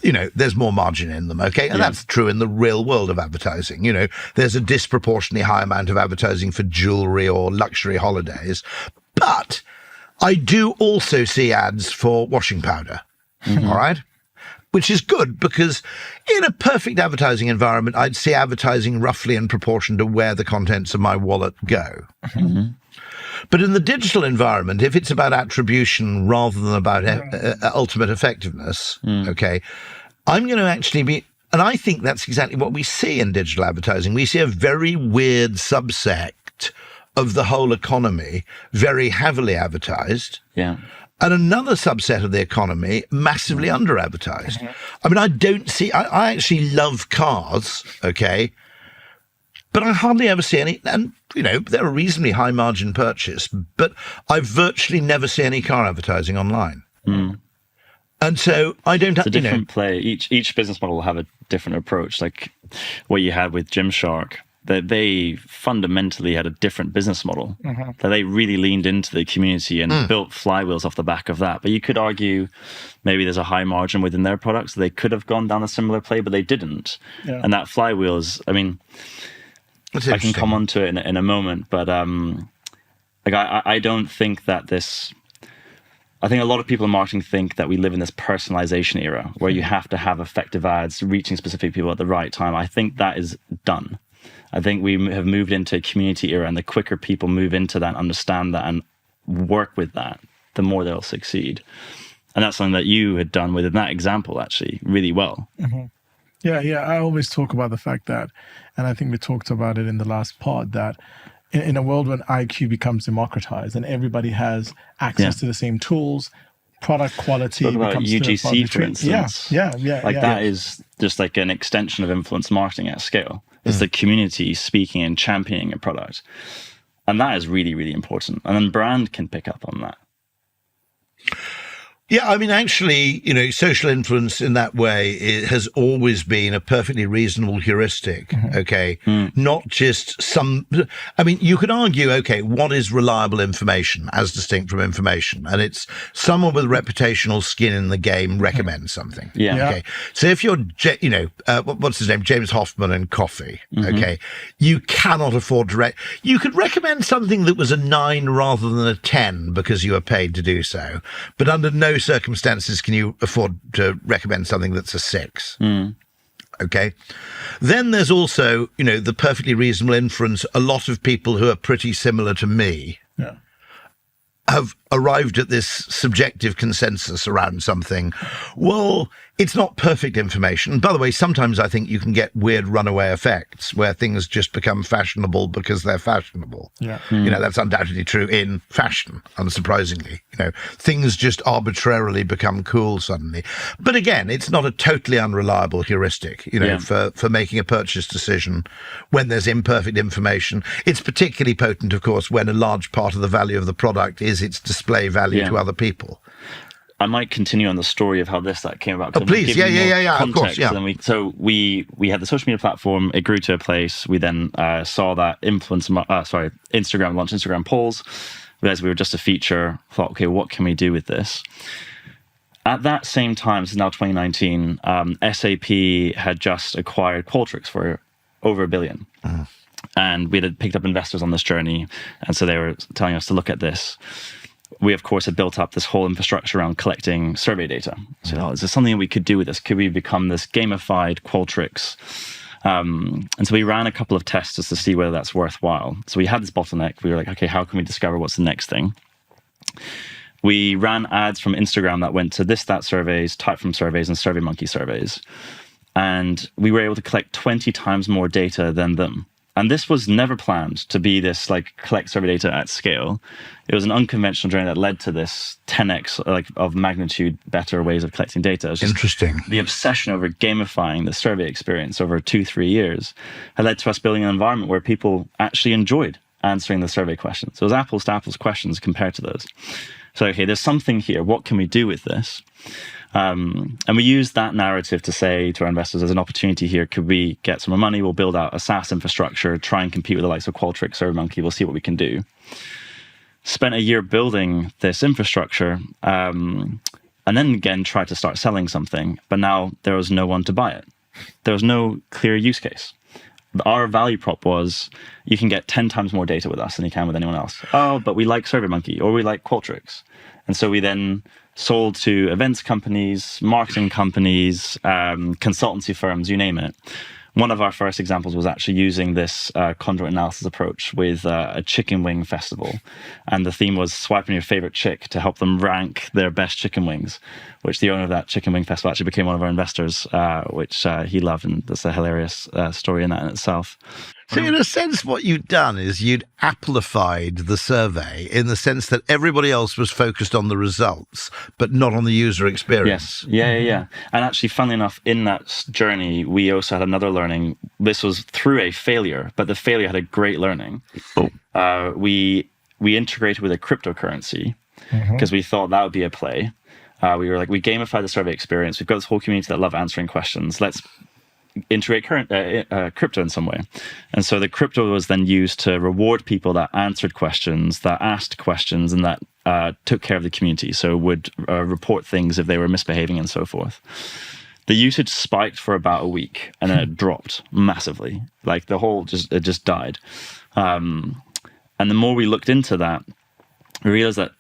there's more margin in them, okay? And that's true in the real world of advertising. There's a disproportionately high amount of advertising for jewelry or luxury holidays. But I do also see ads for washing powder. All right, which is good, because in a perfect advertising environment, I'd see advertising roughly in proportion to where the contents of my wallet go. But in the digital environment, if it's about attribution rather than about ultimate effectiveness, okay, I'm going to actually be, and I think that's exactly what we see in digital advertising. We see a very weird subset of the whole economy, very heavily advertised. Yeah. And another subset of the economy, massively under-advertised. I mean, I actually love cars, okay, but I hardly ever see any, and, they're a reasonably high-margin purchase, but I virtually never see any car advertising online. And so I don't have, it's a different play. Each business model will have a different approach, like what you had with Gymshark. That they fundamentally had a different business model, that they really leaned into the community and built flywheels off the back of that. But you could argue maybe there's a high margin within their products. They could have gone down a similar play, but they didn't. Yeah. And that flywheel is, I mean, I can come on to it in a moment, but I don't think that I think a lot of people in marketing think that we live in this personalization era where you have to have effective ads reaching specific people at the right time. I think that is done. I think we have moved into a community era, and the quicker people move into that, understand that, and work with that, the more they'll succeed. And that's something that you had done within that example, actually, really well. Yeah. I always talk about the fact that, and I think we talked about it in the last pod, that in a world when IQ becomes democratized and everybody has access to the same tools, product quality becomes UGC, for instance. That is just like an extension of influence marketing at scale. It's the community speaking and championing a product. And that is really, really important. And then brand can pick up on that. Yeah, I mean, actually, social influence in that way, it has always been a perfectly reasonable heuristic, okay? Not just you could argue, okay, what is reliable information as distinct from information? And it's someone with reputational skin in the game recommends something. Okay. So if you're, what's his name? James Hoffman and coffee, okay? You cannot afford to you could recommend something that was a 9 rather than a 10 because you are paid to do so. But under no circumstances can you afford to recommend something that's a 6. Okay. Then there's also, the perfectly reasonable inference. A lot of people who are pretty similar to me have arrived at this subjective consensus around something. Well, it's not perfect information. By the way, sometimes I think you can get weird runaway effects where things just become fashionable because they're fashionable. That's undoubtedly true in fashion, unsurprisingly. Things just arbitrarily become cool suddenly. But again, it's not a totally unreliable heuristic, for making a purchase decision when there's imperfect information. It's particularly potent, of course, when a large part of the value of the product is its display value to other people. I might continue on the story of how that came about. Oh, please. Yeah, of course, yeah. We had the social media platform. It grew to a place. We then saw that Instagram launched Instagram polls. realized we were just a feature, thought, okay, what can we do with this? At that same time, this is now 2019, SAP had just acquired Qualtrics for over $1 billion. And we had picked up investors on this journey. And so they were telling us to look at this. We, of course, had built up this whole infrastructure around collecting survey data. So, is there something we could do with this? Could we become this gamified Qualtrics? And so we ran a couple of tests just to see whether that's worthwhile. So we had this bottleneck. We were like, okay, how can we discover what's the next thing? We ran ads from Instagram that went to this, that surveys, type from surveys, and SurveyMonkey surveys. And we were able to collect 20 times more data than them. And this was never planned to be this like collect survey data at scale. It was an unconventional journey that led to this 10x of magnitude better ways of collecting data. It was just interesting. The obsession over gamifying the survey experience over 2-3 years had led to us building an environment where people actually enjoyed answering the survey questions. So it was apples to apples questions compared to those. So, okay, there's something here. What can we do with this? And we used that narrative to say to our investors, there's an opportunity here. Could we get some more money? We'll build out a SaaS infrastructure, try and compete with the likes of Qualtrics, SurveyMonkey. We'll see what we can do. Spent a year building this infrastructure, and then again tried to start selling something. But now there was no one to buy it. There was no clear use case. Our value prop was you can get 10 times more data with us than you can with anyone else. Oh, but we like SurveyMonkey or we like Qualtrics. And so we then sold to events companies, marketing companies, consultancy firms, you name it. One of our first examples was actually using this conjoint analysis approach with a chicken wing festival. And the theme was swiping your favorite chick to help them rank their best chicken wings, which the owner of that chicken wing festival actually became one of our investors, which he loved. And there's a hilarious story in that in itself. So in a sense, what you'd done is you'd amplified the survey in the sense that everybody else was focused on the results, but not on the user experience. Yes. Yeah. And actually, funnily enough, in that journey, we also had another learning. This was through a failure, but the failure had a great learning. We integrated with a cryptocurrency because we thought that would be a play. We were like, we gamify the survey experience. We've got this whole community that love answering questions. Let's integrate crypto in some way. And so the crypto was then used to reward people that answered questions, that asked questions, and that took care of the community. So would report things if they were misbehaving and so forth. The usage spiked for about a week and then it dropped massively. Like the whole it just died. And the more we looked into that, we realized that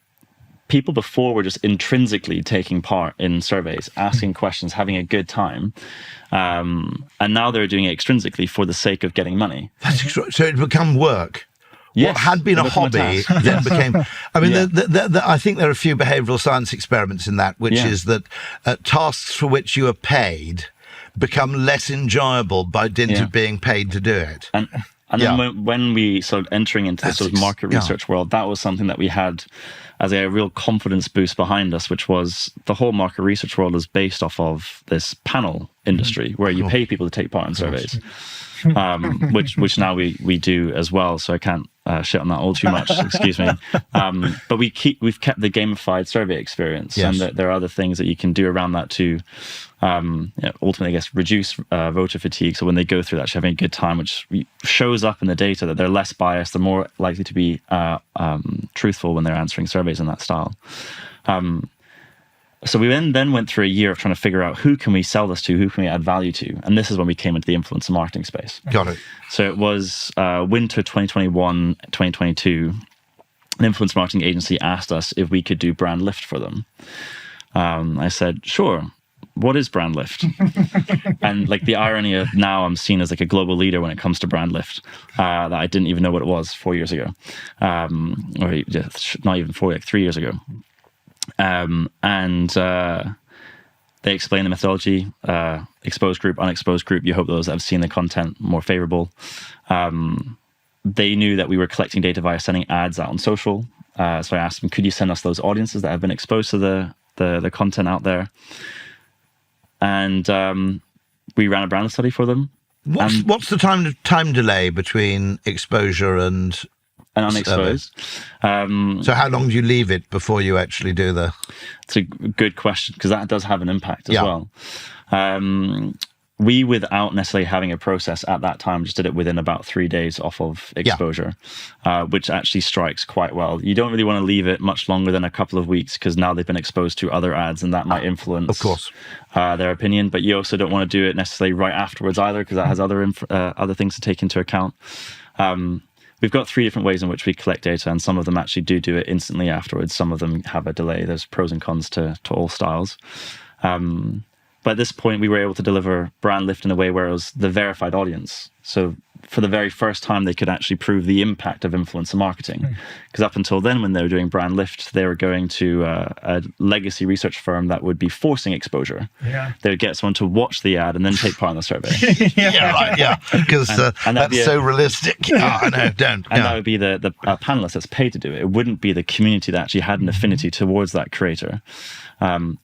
people before were just intrinsically taking part in surveys, asking questions, having a good time. And now they're doing it extrinsically for the sake of getting money. That's extraordinary. So it become work. Yes, what had been a hobby then became... I mean, I think there are a few behavioural science experiments in that, which is that tasks for which you are paid become less enjoyable by dint of being paid to do it. And then when we started entering into this sort of market research world, that was something that we had as a real confidence boost behind us, which was the whole market research world is based off of this panel industry where you pay people to take part in surveys, which now we do as well. So I can't shit on that all too much, excuse me. But we've kept the gamified survey experience, and there are other things that you can do around that to ultimately, I guess, reduce voter fatigue. So when they go through that, having a good time, which shows up in the data that they're less biased, they're more likely to be truthful when they're answering surveys in that style. So we then went through a year of trying to figure out who can we sell this to, who can we add value to, and this is when we came into the influencer marketing space. Got it. So it was winter 2021, 2022. An influence marketing agency asked us if we could do brand lift for them. I said, sure. What is brand lift? And like the irony of now I'm seen as like a global leader when it comes to brand lift, that I didn't even know what it was 4 years ago, or not even 4, like 3 years ago. And they explain the methodology, exposed group, unexposed group. You hope those that have seen the content more favorable. They knew that we were collecting data via sending ads out on social. So I asked them, could you send us those audiences that have been exposed to the content out there? And we ran a brand study for them. What's the time delay between exposure and unexposed? So how long do you leave it before you actually do the... It's a good question, because that does have an impact as well. we, without necessarily having a process at that time, just did it within about 3 days off of exposure, which actually strikes quite well. You don't really want to leave it much longer than a couple of weeks, because now they've been exposed to other ads, and that might influence, of course, their opinion. But you also don't want to do it necessarily right afterwards either, because that has other things to take into account. We've got 3 different ways in which we collect data, and some of them actually do it instantly afterwards. Some of them have a delay. There's pros and cons to all styles. But at this point, we were able to deliver brand lift in a way where it was the verified audience. So for the very first time, they could actually prove the impact of influencer marketing. Because up until then, when they were doing brand lift, they were going to a legacy research firm that would be forcing exposure. Yeah. They would get someone to watch the ad and then take part in the survey. Because that's so realistic. I know, don't. And that would be the panelist that's paid to do it. It wouldn't be the community that actually had an affinity towards that creator.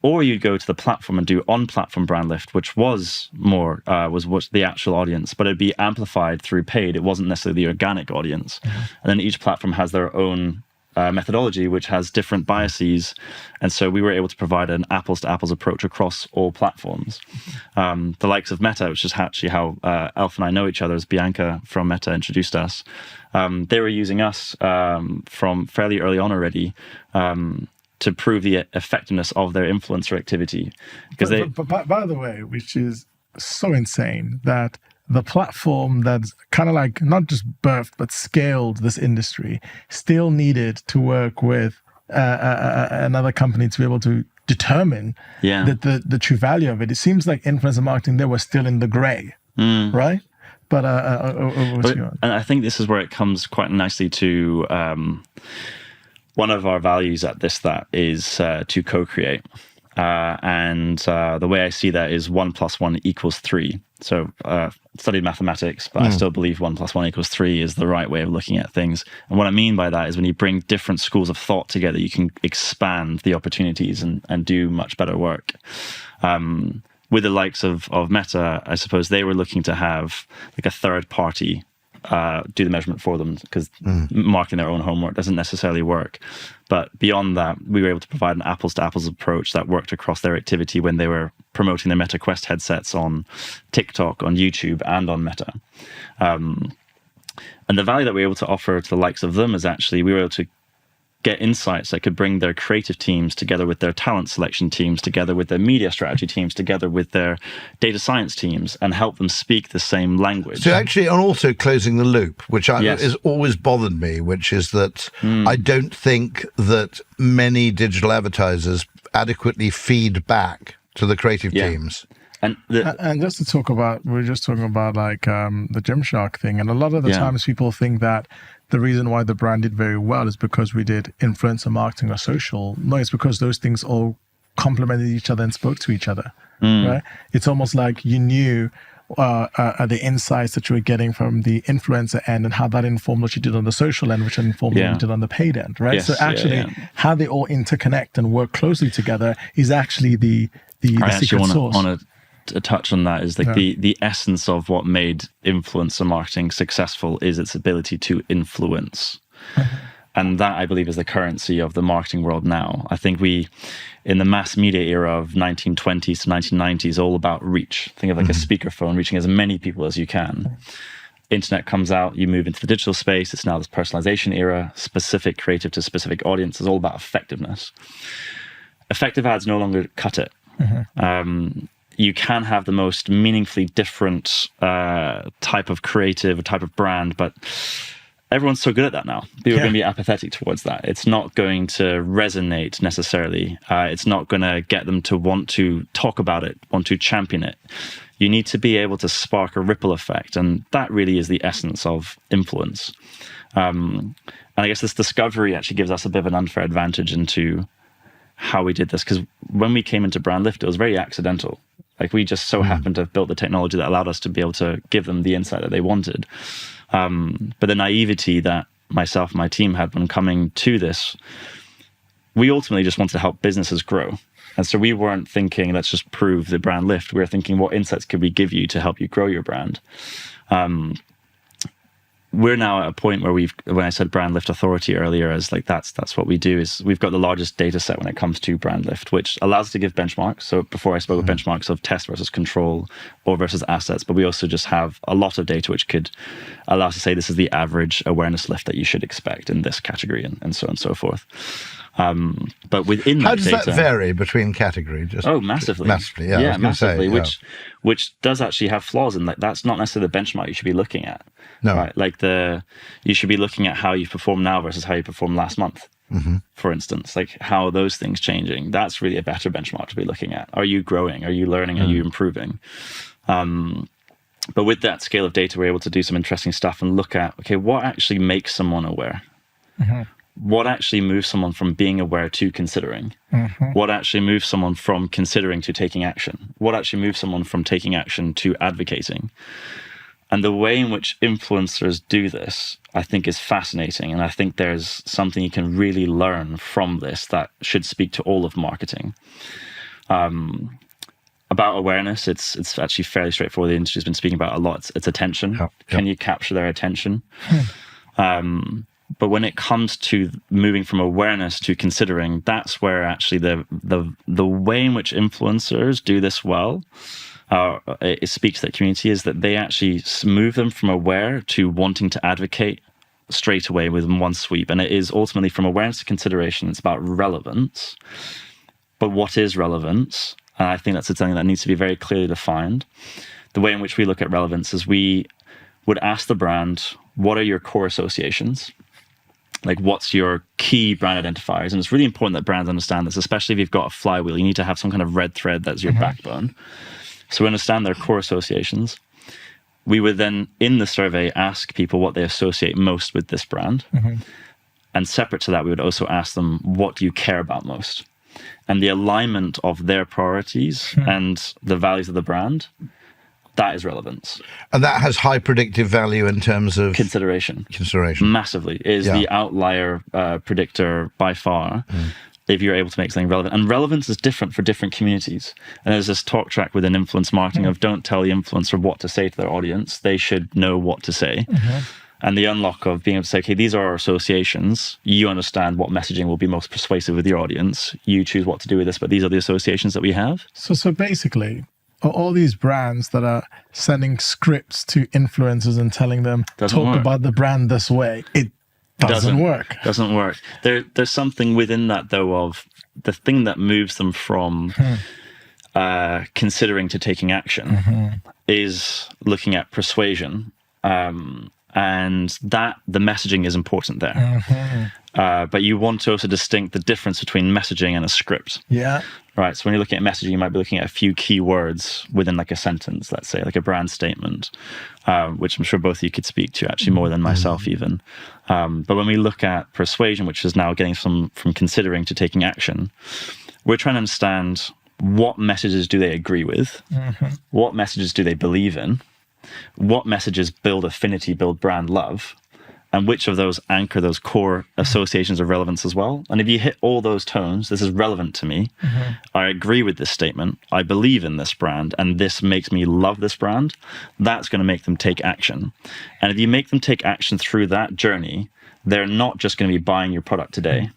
Or you'd go to the platform and do on-platform brand lift, which was more was the actual audience, but it'd be amplified through paid. It wasn't necessarily the organic audience. And then each platform has their own methodology, which has different biases. And so we were able to provide an apples-to-apples approach across all platforms. The likes of Meta, which is actually how Elf and I know each other, as Bianca from Meta introduced us. They were using us from fairly early on already, to prove the effectiveness of their influencer activity. Because but by the way, which is so insane, that the platform that's kind of like not just birthed but scaled this industry still needed to work with another company to be able to determine the true value of it. It seems like influencer marketing, they were still in the gray, right? But and I think this is where it comes quite nicely to one of our values at That is to co-create. And the way I see that is 1 + 1 = 3. So studied mathematics, but I still believe 1 + 1 = 3 is the right way of looking at things. And what I mean by that is when you bring different schools of thought together, you can expand the opportunities and do much better work. With the likes of Meta, I suppose they were looking to have like a third party do the measurement for them, because marking their own homework doesn't necessarily work. But beyond that, we were able to provide an apples-to-apples approach that worked across their activity when they were promoting their Meta Quest headsets on TikTok, on YouTube, and on Meta. And the value that we were able to offer to the likes of them is actually we were able to get insights that could bring their creative teams together with their talent selection teams, together with their media strategy teams, together with their data science teams, and help them speak the same language. So actually, and also closing the loop, which has always bothered me, which is that I don't think that many digital advertisers adequately feed back to the creative teams. And just to talk about, we're just talking about like the Gymshark thing. And a lot of the times people think that the reason why the brand did very well is because we did influencer marketing or social. No, it's because those things all complemented each other and spoke to each other, right? It's almost like you knew the insights that you were getting from the influencer end and how that informed what you did on the social end, which informed what you did on the paid end, right? Yes, so actually, how they all interconnect and work closely together is actually the secret sauce. A touch on that is like the essence of what made influencer marketing successful is its ability to influence. And that, I believe, is the currency of the marketing world now. I think in the mass media era of 1920s to 1990s, all about reach. Think of like a speakerphone reaching as many people as you can. Internet comes out, you move into the digital space. It's now this personalization era, specific creative to specific audience. It's all about effectiveness. Effective ads no longer cut it. You can have the most meaningfully different type of creative, type of brand, but everyone's so good at that now. People are going to be apathetic towards that. It's not going to resonate necessarily. It's not going to get them to want to talk about it, want to champion it. You need to be able to spark a ripple effect, and that really is the essence of influence. And I guess this discovery actually gives us a bit of an unfair advantage into how we did this, because when we came into Brand Lift, it was very accidental. Like we just so happened to have built the technology that allowed us to be able to give them the insight that they wanted. But the naivety that myself and my team had when coming to this, we ultimately just wanted to help businesses grow. And so we weren't thinking, let's just prove the brand lift. We were thinking, what insights could we give you to help you grow your brand? we're now at a point where when I said brand lift authority earlier, as like that's what we do, is we've got the largest data set when it comes to brand lift, which allows us to give benchmarks. So before I spoke of benchmarks of test versus control or versus assets, but we also just have a lot of data which could allow us to say this is the average awareness lift that you should expect in this category, and so on and so forth. But within how that does data, that vary between categories? Massively. Massively, yeah. Massively. Which does actually have flaws in that. That's not necessarily the benchmark you should be looking at. No. Right? Like you should be looking at how you perform now versus how you performed last month. For instance, like how are those things changing? That's really a better benchmark to be looking at. Are you growing? Are you learning? Are you improving? But with that scale of data, we're able to do some interesting stuff and look at, okay, what actually makes someone aware? What actually moves someone from being aware to considering? What actually moves someone from considering to taking action? What actually moves someone from taking action to advocating? And the way in which influencers do this, I think, is fascinating. And I think there's something you can really learn from this that should speak to all of marketing. About awareness, it's actually fairly straightforward. The industry's been speaking about a lot. It's attention. Can you capture their attention? But when it comes to moving from awareness to considering, that's where actually the way in which influencers do this well, it speaks to that community, is that they actually move them from aware to wanting to advocate straight away with one sweep. And it is ultimately from awareness to consideration. It's about relevance. But what is relevance? And I think that's something that needs to be very clearly defined. The way in which we look at relevance is we would ask the brand, what are your core associations? Like, what's your key brand identifiers? And it's really important that brands understand this, especially if you've got a flywheel. You need to have some kind of red thread that's your backbone. So we understand their core associations. We would then, in the survey, ask people what they associate most with this brand. And separate to that, we would also ask them, what do you care about most? And the alignment of their priorities and the values of the brand, that is relevance. And that has high predictive value in terms of consideration. Massively. It is the outlier predictor by far, if you're able to make something relevant. And relevance is different for different communities. And there's this talk track within influence marketing of don't tell the influencer what to say to their audience. They should know what to say. And the unlock of being able to say, okay, these are our associations. You understand what messaging will be most persuasive with your audience. You choose what to do with this, but these are the associations that we have. So basically, all these brands that are sending scripts to influencers and telling them, talk about the brand this way, it doesn't work. Doesn't work. There's something within that, though, of the thing that moves them from considering to taking action is looking at persuasion. And that the messaging is important there. But you want to also distinct the difference between messaging and a script. Right. So when you're looking at messaging, you might be looking at a few key words within like a sentence, let's say, like a brand statement, which I'm sure both of you could speak to actually more than myself even. But when we look at persuasion, which is now getting from considering to taking action, we're trying to understand what messages do they agree with? What messages do they believe in? What messages build affinity, build brand love, and which of those anchor those core associations of relevance as well? And if you hit all those tones, this is relevant to me. I agree with this statement. I believe in this brand, and this makes me love this brand. That's going to make them take action. And if you make them take action through that journey, they're not just going to be buying your product today.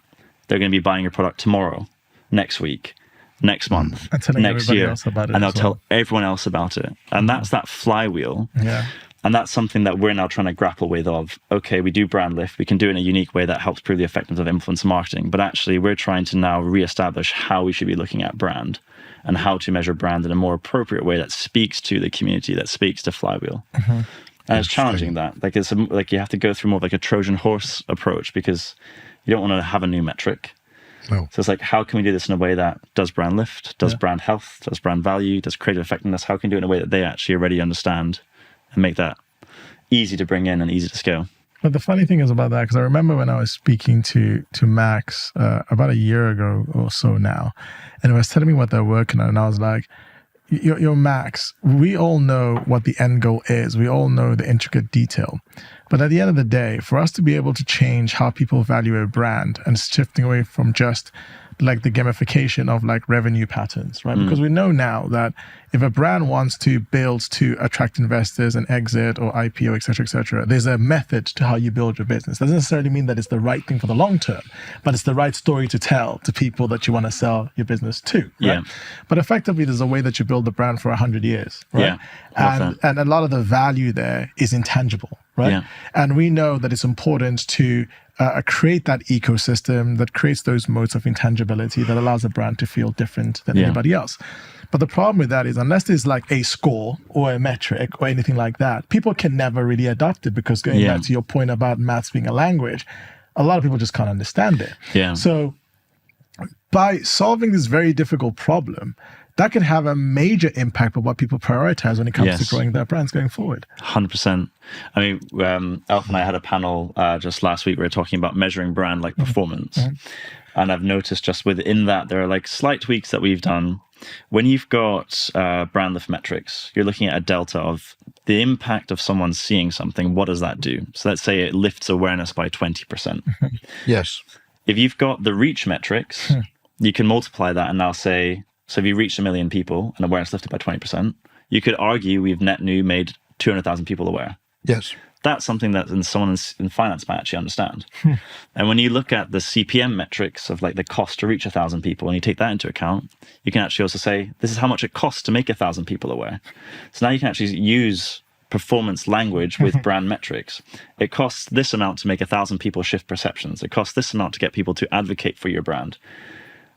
They're going to be buying your product tomorrow, next week, next month, next year, and they'll tell everyone else about it. And that's that flywheel. And that's something that we're now trying to grapple with of, okay, we do brand lift. We can do it in a unique way that helps prove the effectiveness of influencer marketing. But actually, we're trying to now reestablish how we should be looking at brand and how to measure brand in a more appropriate way that speaks to the community, that speaks to flywheel. And it's challenging that. Like, it's like you have to go through more of like a Trojan horse approach because you don't want to have a new metric. So it's like, how can we do this in a way that does brand lift, does brand health, does brand value, does creative effectiveness? How can we do it in a way that they actually already understand and make that easy to bring in and easy to scale? But the funny thing is about that, because I remember when I was speaking to Max about a year ago or so now, and he was telling me what they're working on, and I was like, Yo, Max, we all know what the end goal is. We all know the intricate detail. But at the end of the day, for us to be able to change how people value a brand and shifting away from just like the gamification of like revenue patterns, right? Because we know now that if a brand wants to build to attract investors and exit or IPO, et cetera, there's a method to how you build your business. Doesn't necessarily mean that it's the right thing for the long term, but it's the right story to tell to people that you want to sell your business to. Right? Yeah. But effectively, there's a way that you build the brand for 100 years, right? Yeah. And a lot of the value there is intangible, right? Yeah. And we know that it's important to create that ecosystem that creates those modes of intangibility that allows a brand to feel different than anybody else. But the problem with that is unless there's like a score or a metric or anything like that, people can never really adopt it because going back to your point about maths being a language, a lot of people just can't understand it. Yeah. So by solving this very difficult problem, that can have a major impact on what people prioritize when it comes to growing their brands going forward. 100%. I mean, Elf and I had a panel just last week. We were talking about measuring brand like performance. And I've noticed just within that, there are like slight tweaks that we've done. When you've got brand lift metrics, you're looking at a delta of the impact of someone seeing something. What does that do? So let's say it lifts awareness by 20%. Yes. If you've got the reach metrics, you can multiply that and now say, so if you reached 1 million people and awareness lifted by 20%, you could argue we've net new made 200,000 people aware. Yes. That's something that someone in finance might actually understand. And when you look at the CPM metrics of like the cost to reach 1,000 people, and you take that into account, you can actually also say, this is how much it costs to make 1,000 people aware. So now you can actually use performance language with brand metrics. It costs this amount to make 1,000 people shift perceptions. It costs this amount to get people to advocate for your brand.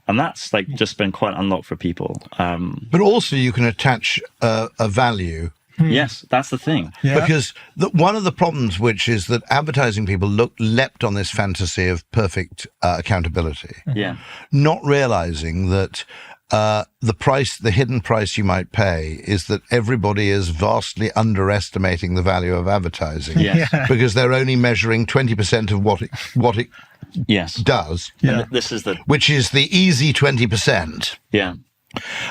And that's like just been quite unlocked for people. But also you can attach a value. Yes, that's the thing. Yeah. Because one of the problems, which is that advertising people leapt on this fantasy of perfect accountability, not realizing that the hidden price you might pay is that everybody is vastly underestimating the value of advertising because they're only measuring 20% of what it does. Yeah. This is which is the easy 20%. Yeah.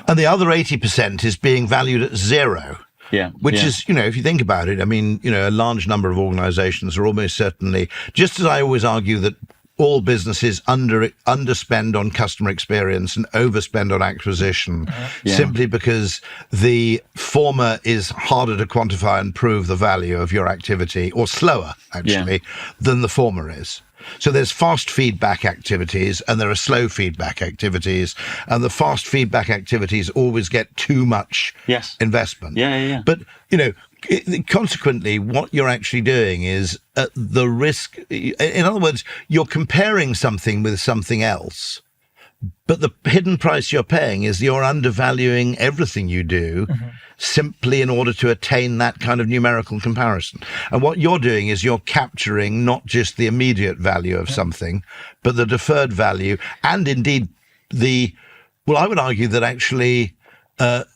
And the other 80% is being valued at zero. Yeah. Which is, if you think about it, I mean, a large number of organizations are almost certainly, just as I always argue that all businesses underspend on customer experience and overspend on acquisition simply because the former is harder to quantify and prove the value of your activity, or slower, actually, than the former is. So there's fast feedback activities and there are slow feedback activities, and the fast feedback activities always get too much investment. But, consequently, what you're actually doing is at the risk. In other words, you're comparing something with something else, but the hidden price you're paying is you're undervaluing everything you do simply in order to attain that kind of numerical comparison. And what you're doing is you're capturing not just the immediate value of something, but the deferred value, and indeed I would argue that actually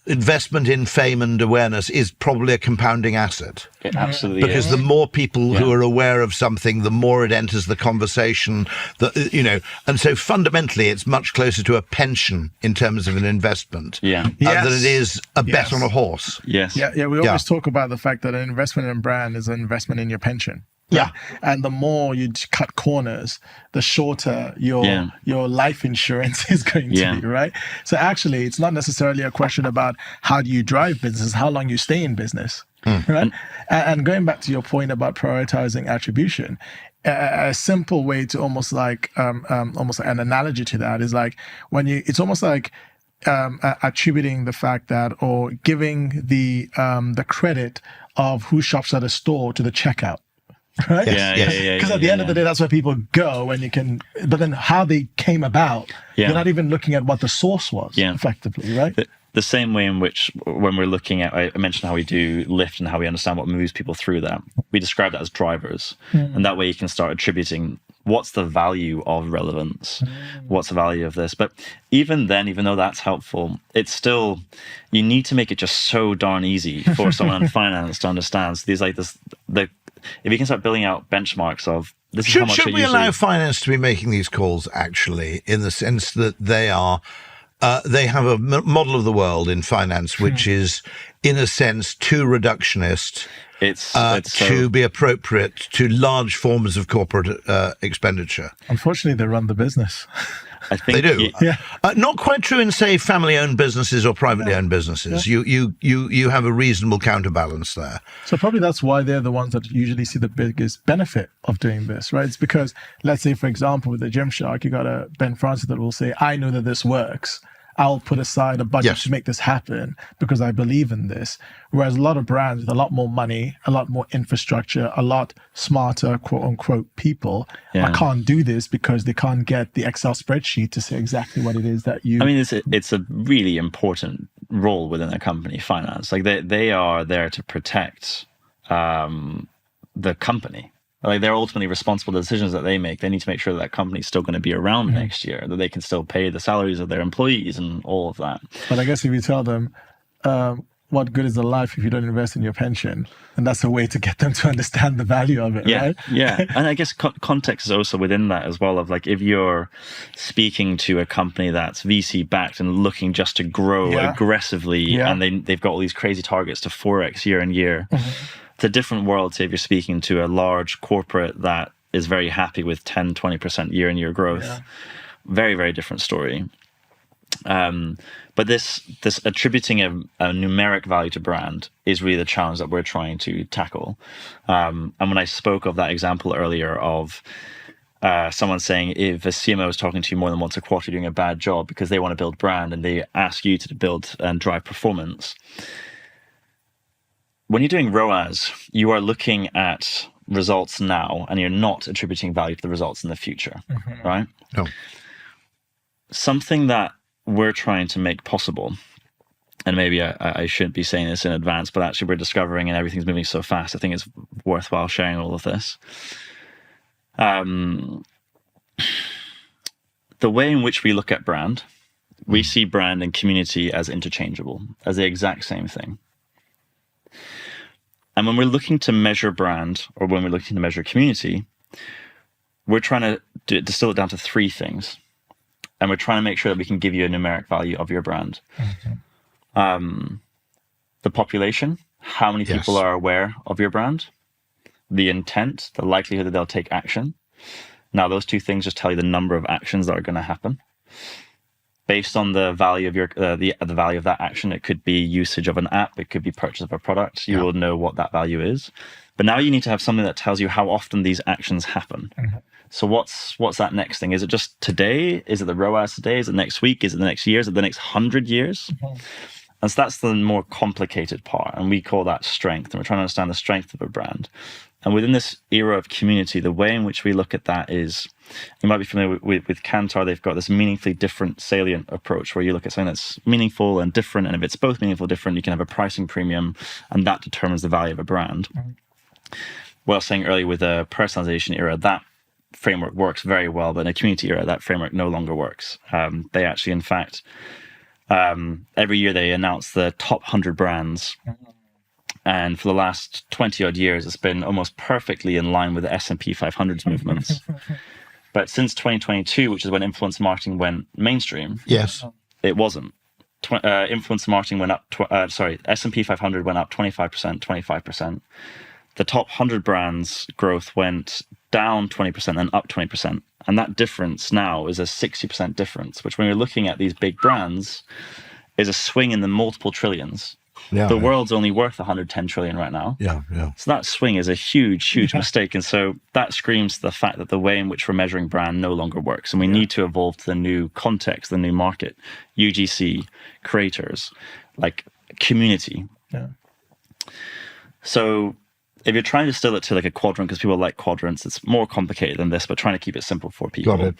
investment in fame and awareness is probably a compounding asset. It absolutely because the more people who are aware of something, the more it enters the conversation. And so fundamentally, it's much closer to a pension in terms of an investment than it is a bet on a horse. Yes. Yeah. We always talk about the fact that an investment in brand is an investment in your pension. Yeah. And the more you cut corners, the shorter your life insurance is going to be, right? So actually, it's not necessarily a question about how do you drive business, how long you stay in business, right? And going back to your point about prioritizing attribution, a simple way to almost like an analogy to that is like it's almost like attributing the fact that, or giving the credit of who shops at a store to the checkout. Right? Because at the end of the day, that's where people go, and you can. But then, how they came about, you're not even looking at what the source was, effectively, right? The same way in which, when we're looking at, I mentioned how we do lift and how we understand what moves people through that. We describe that as drivers, and that way you can start attributing what's the value of relevance, what's the value of this. But even then, even though that's helpful, it's still, you need to make it just so darn easy for someone in finance to understand. So if you can start building out benchmarks of this is how much should we allow finance to be making these calls, actually, in the sense that they have a model of the world in finance which is, in a sense, too reductionist to be appropriate to large forms of corporate expenditure? Unfortunately, they run the business. I think they do. Not quite true in, say, family-owned businesses or privately owned businesses. You have a reasonable counterbalance there. So probably that's why they're the ones that usually see the biggest benefit of doing this, right? It's because, let's say, for example, with the Gymshark, you got a Ben Francis that will say, I know that this works. I'll put aside a budget to make this happen because I believe in this. Whereas a lot of brands with a lot more money, a lot more infrastructure, a lot smarter, quote unquote, people, I can't do this because they can't get the Excel spreadsheet to say exactly what it is that you... I mean, it's a really important role within a company, finance. Like they are there to protect the company. Like they're ultimately responsible for the decisions that they make. They need to make sure that company's still going to be around next year, that they can still pay the salaries of their employees and all of that. But I guess if you tell them, what good is a life if you don't invest in your pension? And that's a way to get them to understand the value of it, right? Yeah. And I guess context is also within that as well, of like if you're speaking to a company that's VC backed and looking just to grow aggressively and they've got all these crazy targets to 4x year on year. It's a different world to if you're speaking to a large corporate that is very happy with 10, 20% year-on-year growth. Very, very different story. But this attributing a numeric value to brand is really the challenge that we're trying to tackle. And when I spoke of that example earlier of someone saying if a CMO is talking to you more than once a quarter, you're doing a bad job because they want to build brand and they ask you to build and drive performance. When you're doing ROAS, you are looking at results now and you're not attributing value to the results in the future, right? No. Something that we're trying to make possible, and maybe I shouldn't be saying this in advance, but actually we're discovering and everything's moving so fast, I think it's worthwhile sharing all of this. The way in which we look at brand, we see brand and community as interchangeable, as the exact same thing. And when we're looking to measure brand or when we're looking to measure community, we're trying to distill it down to three things. And we're trying to make sure that we can give you a numeric value of your brand. The population, how many people are aware of your brand, the intent, the likelihood that they'll take action. Now, those two things just tell you the number of actions that are going to happen. Based on the value of your the value of that action, it could be usage of an app, it could be purchase of a product. You will know what that value is. But now you need to have something that tells you how often these actions happen. So what's that next thing? Is it just today? Is it the ROAS today? Is it next week? Is it the next year? Is it the next 100 years? And so that's the more complicated part. And we call that strength. And we're trying to understand the strength of a brand. And within this era of community, the way in which we look at that is, you might be familiar with Kantar, they've got this meaningfully different salient approach where you look at something that's meaningful and different. And if it's both meaningful and different, you can have a pricing premium and that determines the value of a brand. What I was saying earlier with the personalization era, that framework works very well, but in a community era, that framework no longer works. They actually, in fact, every year they announce the top 100 brands. And for the last 20 odd years, it's been almost perfectly in line with the S&P 500's movements. But since 2022, which is when influencer marketing went mainstream, it wasn't. Influencer marketing went up, S&P 500 went up 25%, 25%. The top 100 brands growth went down 20% and up 20%. And that difference now is a 60% difference, which when you're looking at these big brands is a swing in the multiple trillions. The world's only worth 110 trillion right now. So that swing is a huge, huge mistake. And so that screams the fact that the way in which we're measuring brand no longer works. And we need to evolve to the new context, the new market, UGC, creators, like community. So if you're trying to distill it to like a quadrant, because people like quadrants, it's more complicated than this, but trying to keep it simple for people.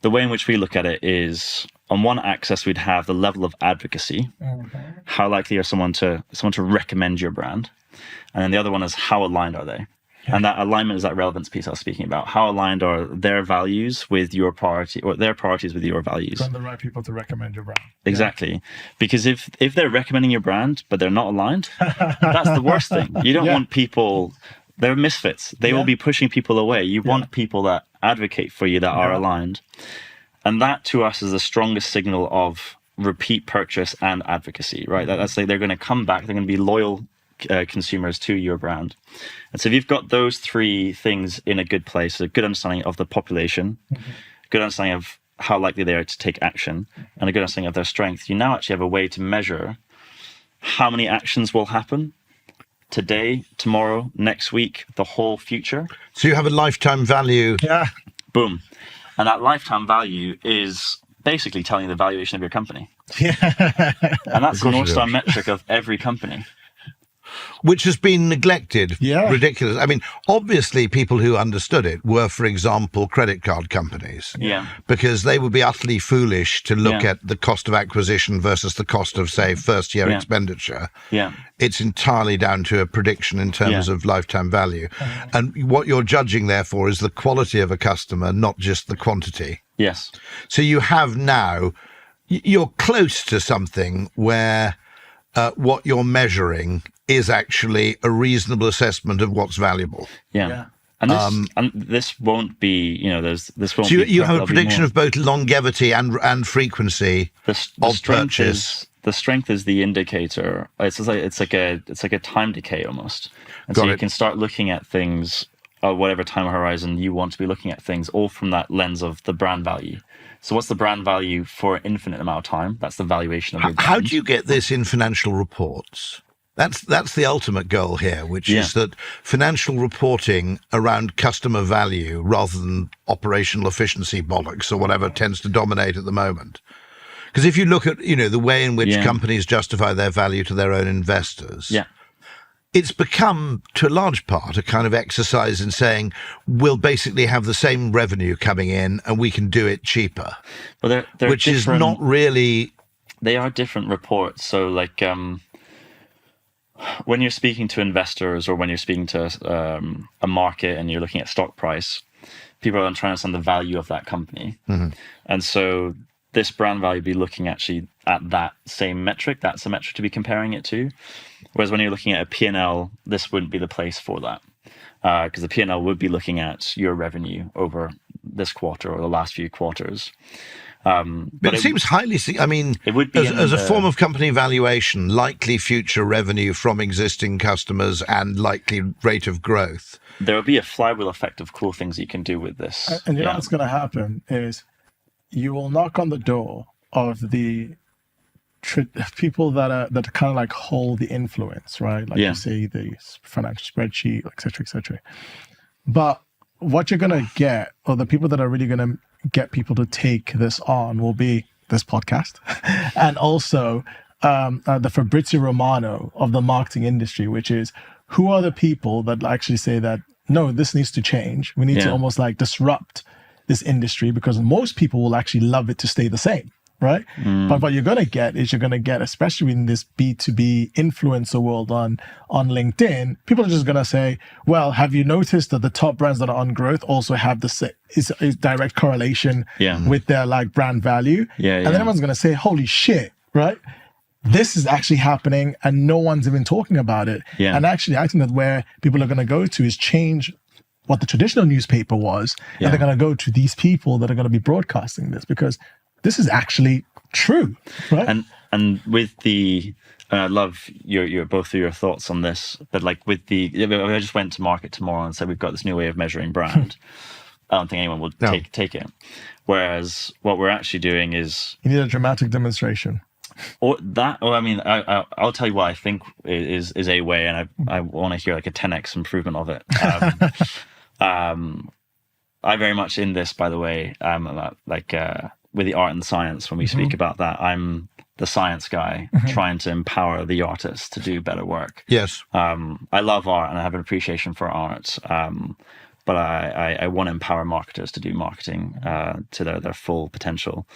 The way in which we look at it is, on one axis, we'd have the level of advocacy. How likely are someone to recommend your brand? And then the other one is how aligned are they? And that alignment is that relevance piece I was speaking about. How aligned are their values with your priority, or their priorities with your values? Find the right people to recommend your brand. Exactly. Because if they're recommending your brand, but they're not aligned, that's the worst thing. You don't want people, they're misfits. They will be pushing people away. You want people that advocate for you that are aligned. And that to us is the strongest signal of repeat purchase and advocacy, right? That's like they're going to come back, they're going to be loyal consumers to your brand. And so if you've got those three things in a good place, a good understanding of the population, good understanding of how likely they are to take action and a good understanding of their strength, you now actually have a way to measure how many actions will happen today, tomorrow, next week, the whole future. So you have a lifetime value. Yeah. Boom. And that lifetime value is basically telling you the valuation of your company. Yeah. And that's the North Star metric of every company. Which has been neglected. Yeah. Ridiculous. I mean, obviously people who understood it were, for example, credit card companies. Yeah. Because they would be utterly foolish to look Yeah. at the cost of acquisition versus the cost of, say, first year expenditure. Yeah. It's entirely down to a prediction in terms of lifetime value. And what you're judging, therefore, is the quality of a customer, not just the quantity. Yes. So you have now, you're close to something where what you're measuring is actually a reasonable assessment of what's valuable. Yeah. And this won't be, this won't So be. you have a prediction of both longevity and frequency of purchase. The strength is the indicator. It's like a time decay almost. And Got so you it. can start looking at things, whatever time horizon you want to be looking at things, all from that lens of the brand value. So what's the brand value for an infinite amount of time? That's the valuation of your brand. How do you get this in financial reports? That's the ultimate goal here, which is that financial reporting around customer value rather than operational efficiency bollocks or whatever tends to dominate at the moment. Because if you look at, the way in which companies justify their value to their own investors, it's become, to a large part, a kind of exercise in saying we'll basically have the same revenue coming in and we can do it cheaper. Well, they're which is not really... They are different reports. So like when you're speaking to investors or when you're speaking to a market and you're looking at stock price, people are trying to understand the value of that company. Mm-hmm. And so this brand value be looking actually at that same metric. That's a metric to be comparing it to. Whereas when you're looking at a P&L, this wouldn't be the place for that. Because the P&L would be looking at your revenue over this quarter or the last few quarters. But it seems highly... it would be as a form of company valuation, likely future revenue from existing customers and likely rate of growth. There will be a flywheel effect of cool things you can do with this. And you know what's going to happen is you will knock on the door of the people that kind of like hold the influence, right? Like you say, the financial spreadsheet, et cetera, et cetera. But what you're going to get, or the people that are really going to get people to take this on, will be this podcast and also the Fabrizio Romano of the marketing industry, which is who are the people that actually say that, no, this needs to change. We need to almost like disrupt this industry because most people will actually love it to stay the same. Right. But what you're going to get is especially in this B2B influencer world on LinkedIn, people are just going to say, well, have you noticed that the top brands that are on growth also have is direct correlation with their like brand value? And then everyone's going to say, holy shit, right? This is actually happening and no one's even talking about it. And actually, I think that where people are going to go to is change what the traditional newspaper was. And they're going to go to these people that are going to be broadcasting this because this is actually true, right? And with the, I love your both of your thoughts on this. But like with I just went to market tomorrow and said we've got this new way of measuring brand. I don't think anyone will take it. Whereas what we're actually doing is you need a dramatic demonstration. Or I mean, I'll tell you what I think is a way, and I want to hear like a 10x improvement of it. I very much in this, by the way, with the art and science, when we speak about that, I'm the science guy trying to empower the artists to do better work. Yes. I love art and I have an appreciation for art, but I want to empower marketers to do marketing to their full potential.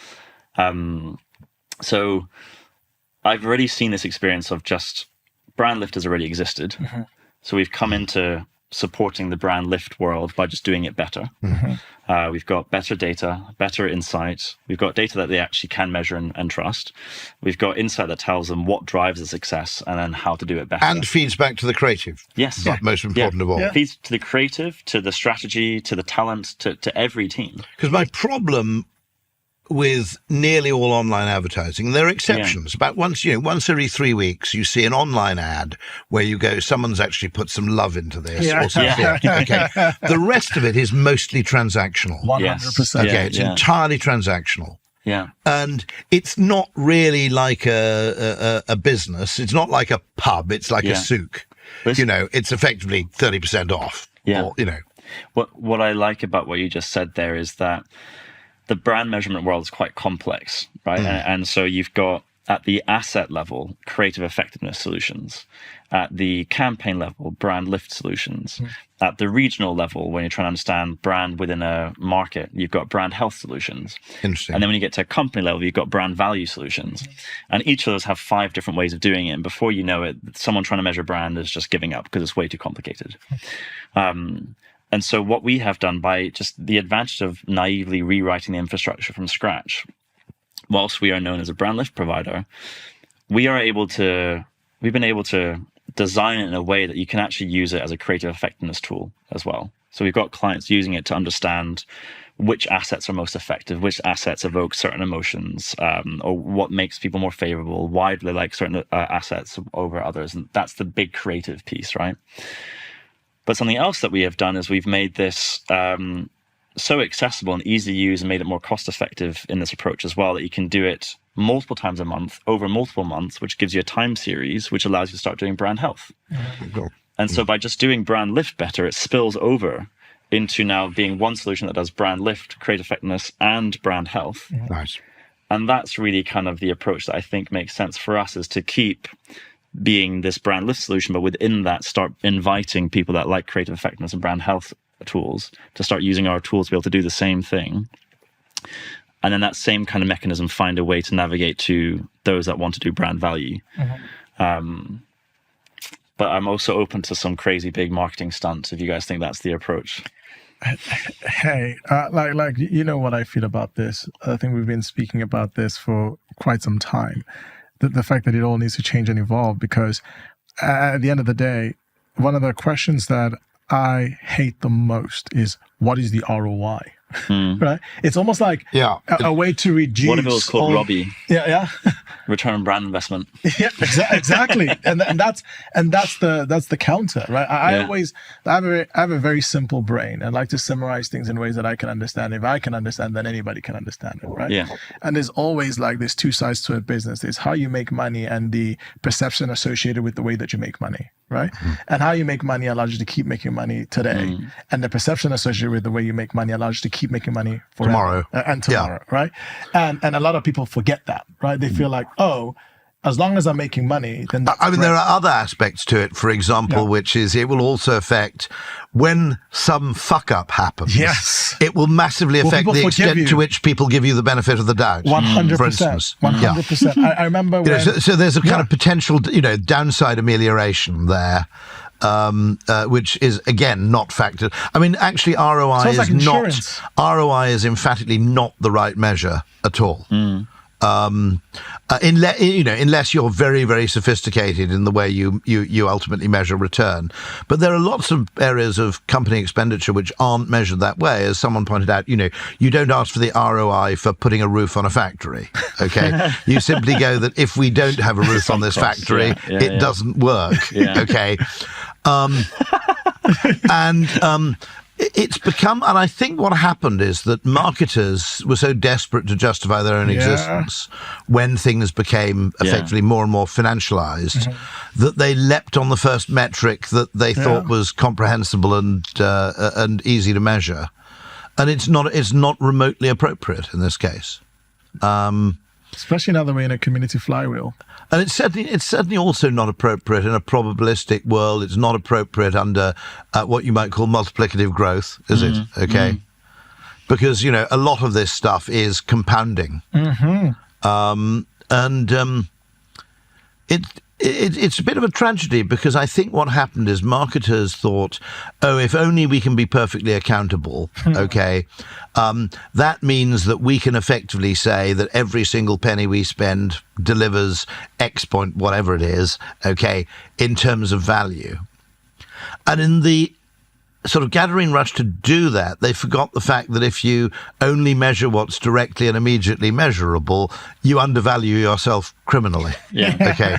So I've already seen this experience of just brand lift has already existed. So we've come into supporting the brand lift world by just doing it better. We've got better data, better insight. We've got data that they actually can measure and trust. We've got insight that tells them what drives the success and then how to do it better. And feeds back to the creative. Yes. Most important of all. Feeds to the creative, to the strategy, to the talent, to every team. Because my problem with nearly all online advertising. There are exceptions. About once every 3 weeks, you see an online ad where you go, someone's actually put some love into this or some thought. Okay. The rest of it is mostly transactional. 100%. Okay, it's entirely transactional. Yeah. And it's not really like a business. It's not like a pub. It's like a souk. It's effectively 30% off. Yeah. Or, What I like about what you just said there is that the brand measurement world is quite complex, right? And so you've got, at the asset level, creative effectiveness solutions. At the campaign level, brand lift solutions. At the regional level, when you're trying to understand brand within a market, you've got brand health solutions. Interesting. And then when you get to a company level, you've got brand value solutions. And each of those have 5 different ways of doing it. And before you know it, someone trying to measure brand is just giving up because it's way too complicated. And so what we have done, by just the advantage of naively rewriting the infrastructure from scratch, whilst we are known as a brand lift provider, we've been able to design it in a way that you can actually use it as a creative effectiveness tool as well. So we've got clients using it to understand which assets are most effective, which assets evoke certain emotions, or what makes people more favorable, why do they like certain assets over others. And that's the big creative piece, right? But something else that we have done is we've made this so accessible and easy to use and made it more cost effective in this approach as well, that you can do it multiple times a month over multiple months, which gives you a time series, which allows you to start doing brand health. And so by just doing brand lift better, it spills over into now being one solution that does brand lift, creative effectiveness, and brand health. Nice. And that's really kind of the approach that I think makes sense for us, is to keep being this brand lift solution, but within that start inviting people that like creative effectiveness and brand health tools to start using our tools to be able to do the same thing. And then that same kind of mechanism find a way to navigate to those that want to do brand value. But I'm also open to some crazy big marketing stunts if you guys think that's the approach. Hey, like you know what I feel about this. I think we've been speaking about this for quite some time. The fact that it all needs to change and evolve, because at the end of the day, one of the questions that I hate the most is, what is the ROI? Right? It's almost like a way to reduce. What if it was called Robbie? Yeah. Return on brand investment. Yeah, exactly. and that's the counter, right? I have a very simple brain. I like to summarize things in ways that I can understand. If I can understand, then anybody can understand it, right? Yeah. And there's always like there's 2 sides to a business. There's how you make money and the perception associated with the way that you make money, right? And how you make money allows you to keep making money today, and the perception associated with the way you make money allows you to keep making money forever, tomorrow, right? And a lot of people forget that, right? They feel like, oh, as long as I'm making money, then that's great. There are other aspects to it, for example, which is it will also affect when some fuck up happens. Yes. It will massively affect the extent to which people give you the benefit of the doubt. 100%. For instance. 100%. I remember when... So there's a kind of potential, downside amelioration there. Which is again not factored. I mean, actually, ROI is emphatically not the right measure at all. Unless you're very, very sophisticated in the way you ultimately measure return. But there are lots of areas of company expenditure which aren't measured that way. As someone pointed out, you don't ask for the ROI for putting a roof on a factory. Okay, you simply go that if we don't have a roof on this factory, it doesn't work. Okay. It's become, and I think what happened is that marketers were so desperate to justify their own existence when things became effectively more and more financialized that they leapt on the first metric that they thought was comprehensible and easy to measure, and it's not remotely appropriate in this case. Especially now that we're in a community flywheel. And it's certainly also not appropriate in a probabilistic world. It's not appropriate under what you might call multiplicative growth, is it? Okay. Because, a lot of this stuff is compounding. It's a bit of a tragedy, because I think what happened is marketers thought, if only we can be perfectly accountable, okay, that means that we can effectively say that every single penny we spend delivers X point, whatever it is, okay, in terms of value. And in the sort of gathering rush to do that, they forgot the fact that if you only measure what's directly and immediately measurable, you undervalue yourself criminally. Yeah. Okay.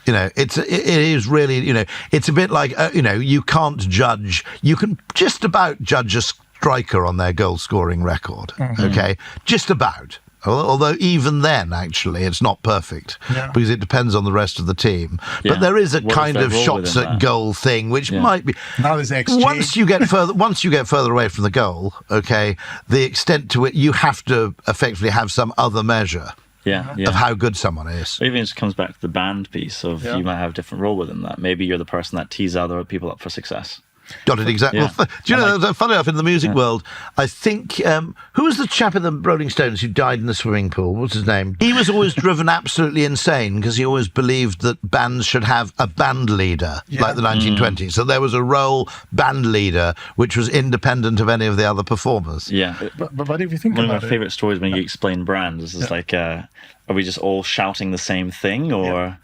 It is really, it's a bit like, you can't judge. You can just about judge a striker on their goal scoring record. Mm-hmm. Okay. Just about. Although even then, actually, it's not perfect because it depends on the rest of the team. Yeah. But there is a kind of shots at goal thing, which might be. Now there's XG. Once you get further away from the goal, okay, the extent to it you have to effectively have some other measure. Of how good someone is. Even it just comes back to the band piece of you might have a different role within that. Maybe you're the person that tees other people up for success. Got it, exactly. Yeah. Well, do you know, funny enough, in the music world, I think, who was the chap in the Rolling Stones who died in the swimming pool? What's his name? He was always driven absolutely insane because he always believed that bands should have a band leader, like the 1920s. So there was a role band leader which was independent of any of the other performers. Yeah. But if you think about it... One of my favourite stories when you explain brands is like, are we just all shouting the same thing or...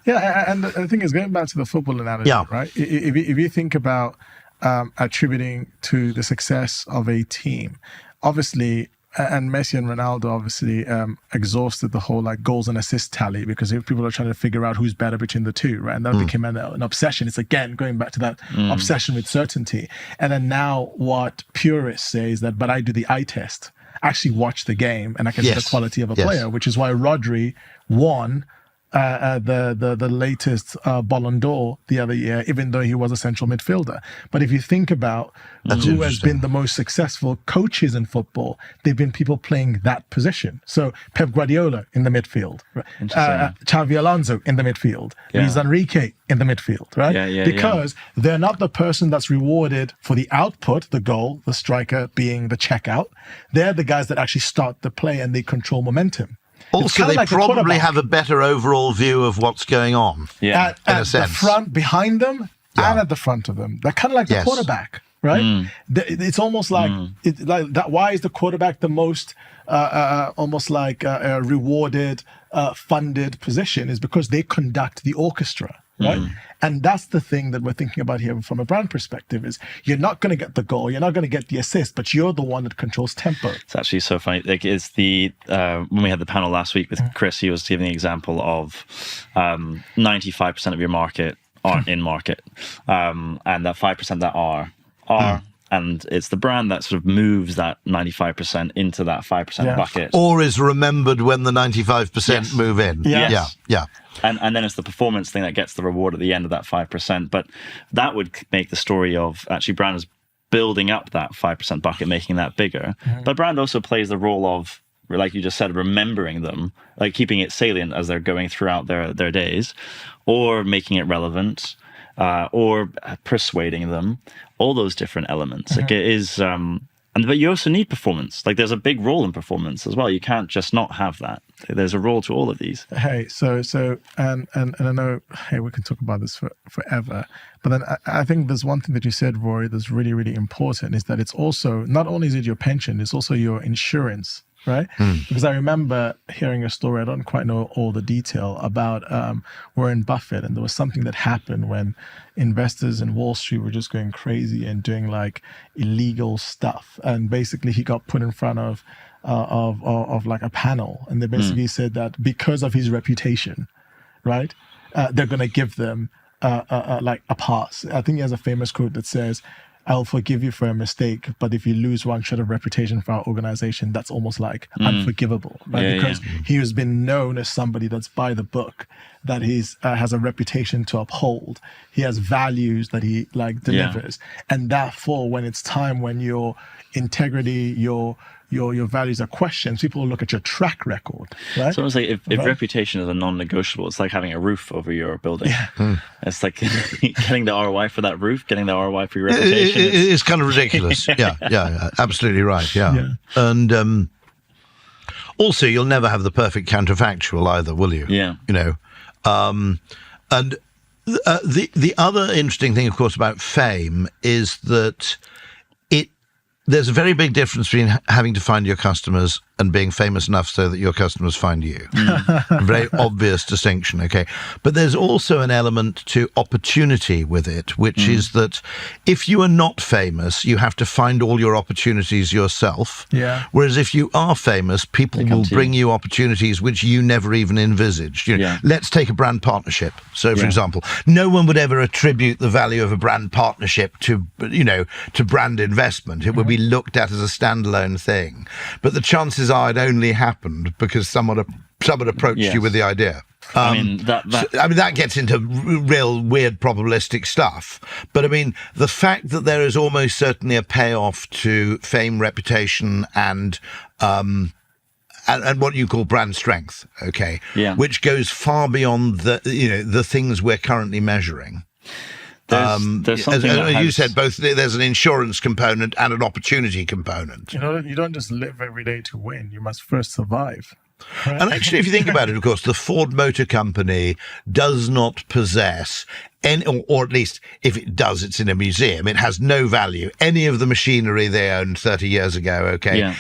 Yeah, and the thing is, going back to the football analogy, right? If you think about attributing to the success of a team, obviously, and Messi and Ronaldo obviously exhausted the whole like goals and assist tally because people are trying to figure out who's better between the two, right? And that became an obsession. It's again going back to that obsession with certainty. And then now what purists say is that, but I do the eye test. Actually watch the game and I can see the quality of a player, which is why Rodri won the latest Ballon d'Or the other year, even though he was a central midfielder. But if you think about who has been the most successful coaches in football, they've been people playing that position. So Pep Guardiola in the midfield, Xavi Alonso in the midfield, Luis Enrique in the midfield, right? Because they're not the person that's rewarded for the output, the goal, the striker being the checkout. They're the guys that actually start the play and they control momentum. Also, they probably have a better overall view of what's going on. Yeah, at the front, behind them, and at the front of them. They're kind of like the quarterback, right? It's almost like that. Why is the quarterback the most almost like rewarded, funded position? Is because they conduct the orchestra. Right? And that's the thing that we're thinking about here from a brand perspective is you're not going to get the goal, you're not going to get the assist, but you're the one that controls tempo. It's actually so funny. Like it's the when we had the panel last week with Chris, he was giving the example of 95% of your market aren't in market, and that 5% that are. And it's the brand that sort of moves that 95% into that 5% bucket. Or is remembered when the 95% move in. Yeah. And then it's the performance thing that gets the reward at the end of that 5%. But that would make the story of actually brands building up that 5% bucket, making that bigger. But brand also plays the role of, like you just said, remembering them, like keeping it salient as they're going throughout their days, or making it relevant, or persuading them, all those different elements. Like it is, but you also need performance. Like there's a big role in performance as well. You can't just not have that. There's a role to all of these. Hey, so and I know, hey, we can talk about this forever, but then I think there's one thing that you said, Rory, that's really, really important is that it's also, not only is it your pension, it's also your insurance. Right? Because I remember hearing a story, I don't quite know all the detail, about Warren Buffett, and there was something that happened when investors in Wall Street were just going crazy and doing like illegal stuff. And basically he got put in front of like a panel, and they basically said that because of his reputation, right, they're going to give them like a pass. I think he has a famous quote that says, I'll forgive you for a mistake, but if you lose one shred of reputation for our organization, that's almost like unforgivable, right? Because he has been known as somebody that's by the book, that he's has a reputation to uphold. He has values that he like delivers, and therefore, when it's time when your integrity, your values are questioned, people will look at your track record, right? So it's like if reputation is a non-negotiable, it's like having a roof over your building. It's like getting the ROI for that roof, getting the ROI for your reputation. It's kind of ridiculous. Yeah, absolutely right. Yeah. And also, you'll never have the perfect counterfactual either, will you? Yeah. You know, and the other interesting thing, of course, about fame is that there's a very big difference between having to find your customers and being famous enough so that your customers find you. Very obvious distinction, okay? But there's also an element to opportunity with it, which is that if you are not famous, you have to find all your opportunities yourself. Yeah. Whereas if you are famous, people will bring you opportunities which you never even envisaged. You know, let's take a brand partnership. So, for example, no one would ever attribute the value of a brand partnership to, you know, to brand investment. It would be looked at as a standalone thing. But the chances are it only happened because someone approached you with the idea. I mean, that gets into real weird probabilistic stuff. But I mean, the fact that there is almost certainly a payoff to fame, reputation, and what you call brand strength, okay, which goes far beyond the things we're currently measuring. There's something as you said, both there's an insurance component and an opportunity component. You know, you don't just live every day to win. You must first survive. Right? And actually, if you think about it, of course, the Ford Motor Company does not possess any, or at least if it does, it's in a museum. It has no value. Any of the machinery they owned 30 years ago, okay?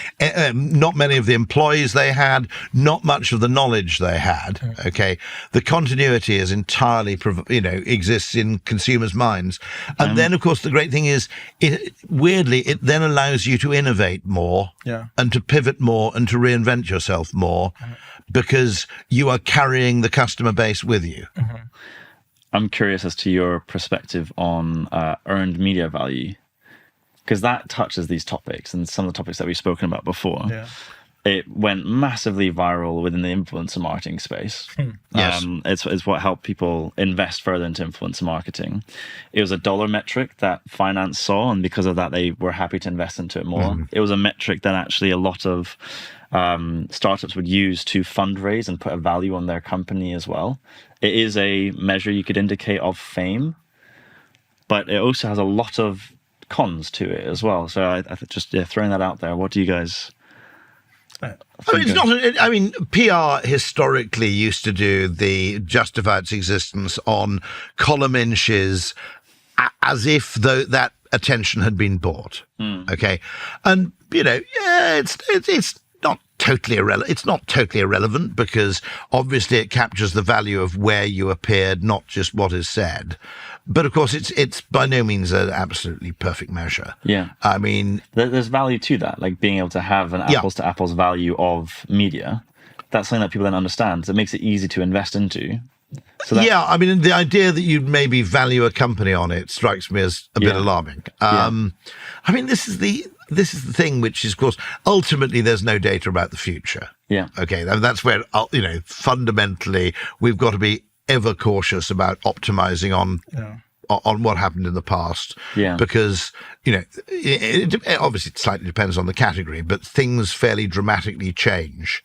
Not many of the employees they had, not much of the knowledge they had, okay? The continuity is entirely, exists in consumers' minds. And then, of course, the great thing is, it then allows you to innovate more and to pivot more and to reinvent yourself more because you are carrying the customer base with you. I'm curious as to your perspective on earned media value, because that touches these topics and some of the topics that we've spoken about before. It went massively viral within the influencer marketing space. Yes. It's what helped people invest further into influencer marketing. It was a dollar metric that finance saw, and because of that, they were happy to invest into it more. It was a metric that actually a lot of startups would use to fundraise and put a value on their company as well. It is a measure you could indicate of fame, but it also has a lot of cons to it as well. So I just throwing that out there. What do you guys? PR historically used to justify its existence on column inches as if that attention had been bought. Okay, and it's not totally irrelevant. It's not totally irrelevant because obviously it captures the value of where you appeared, not just what is said. But of course, it's by no means an absolutely perfect measure. Yeah, I mean, there's value to that, like being able to have an apples to apples value of media. That's something that people then understand. So it makes it easy to invest into. So I mean, the idea that you'd maybe value a company on it strikes me as a bit alarming. I mean, this is the thing, which is, of course, ultimately there's no data about the future. Yeah. Okay, that's where fundamentally we've got to be ever cautious about optimizing on what happened in the past. Yeah. Because it obviously slightly depends on the category, but things fairly dramatically change.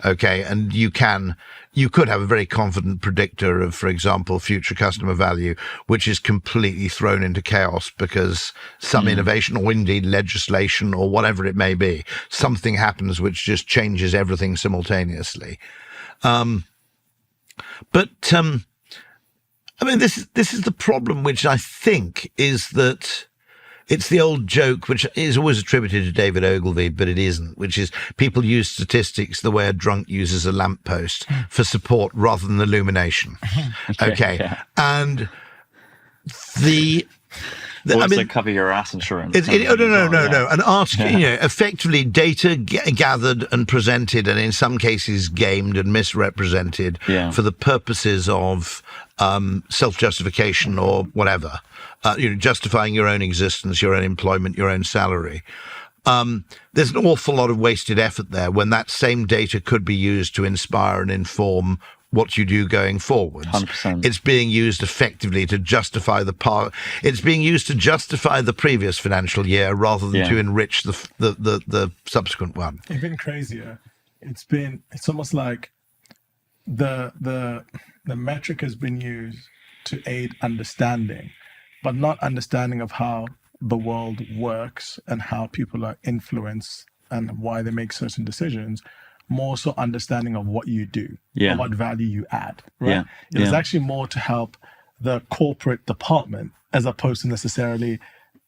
Okay, and you could have a very confident predictor of, for example, future customer value, which is completely thrown into chaos because some innovation or indeed legislation or whatever it may be, something happens which just changes everything simultaneously. But I mean, this is the problem, which I think is that it's the old joke, which is always attributed to David Ogilvy, but it isn't, which is people use statistics the way a drunk uses a lamppost for support rather than illumination. Okay. And also cover your ass insurance. No. An article, effectively data gathered and presented, and in some cases gamed and misrepresented for the purposes of self-justification or whatever. Justifying your own existence, your own employment, your own salary. There's an awful lot of wasted effort there when that same data could be used to inspire and inform what you do going forwards. 100%. It's being used effectively to justify it's being used to justify the previous financial year rather than to enrich the subsequent one. Even crazier. It's almost like the metric has been used to aid understanding, but not understanding of how the world works and how people are influenced and why they make certain decisions. More so understanding of what you do, and what value you add, right? It was actually more to help the corporate department as opposed to necessarily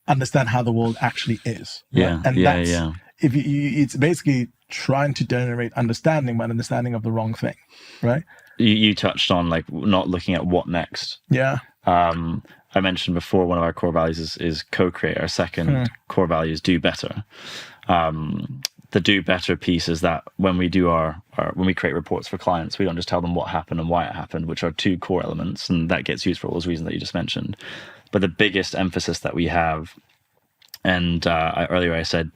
understand how the world actually is. Right? It's basically trying to generate understanding, but understanding of the wrong thing, right? You touched on like not looking at what next. Yeah. I mentioned before one of our core values is co-create. Our second core value is do better. The do better piece is that when we do when we create reports for clients, we don't just tell them what happened and why it happened, which are two core elements, and that gets used for all those reasons that you just mentioned. But the biggest emphasis that we have, and earlier I said,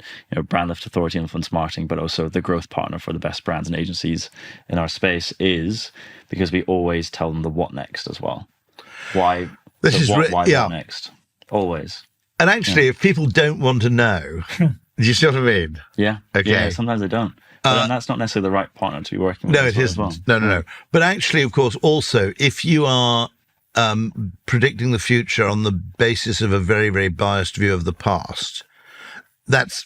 brand lift, authority, influence marketing, but also the growth partner for the best brands and agencies in our space, is because we always tell them the what next as well. Why? Why next? Always. And actually, if people don't want to know, do you see what I mean? Yeah. Okay. Yeah, sometimes they don't. But then that's not necessarily the right partner to be working with. No, it isn't. No. But actually, of course, also, if you are predicting the future on the basis of a very, very biased view of the past, that's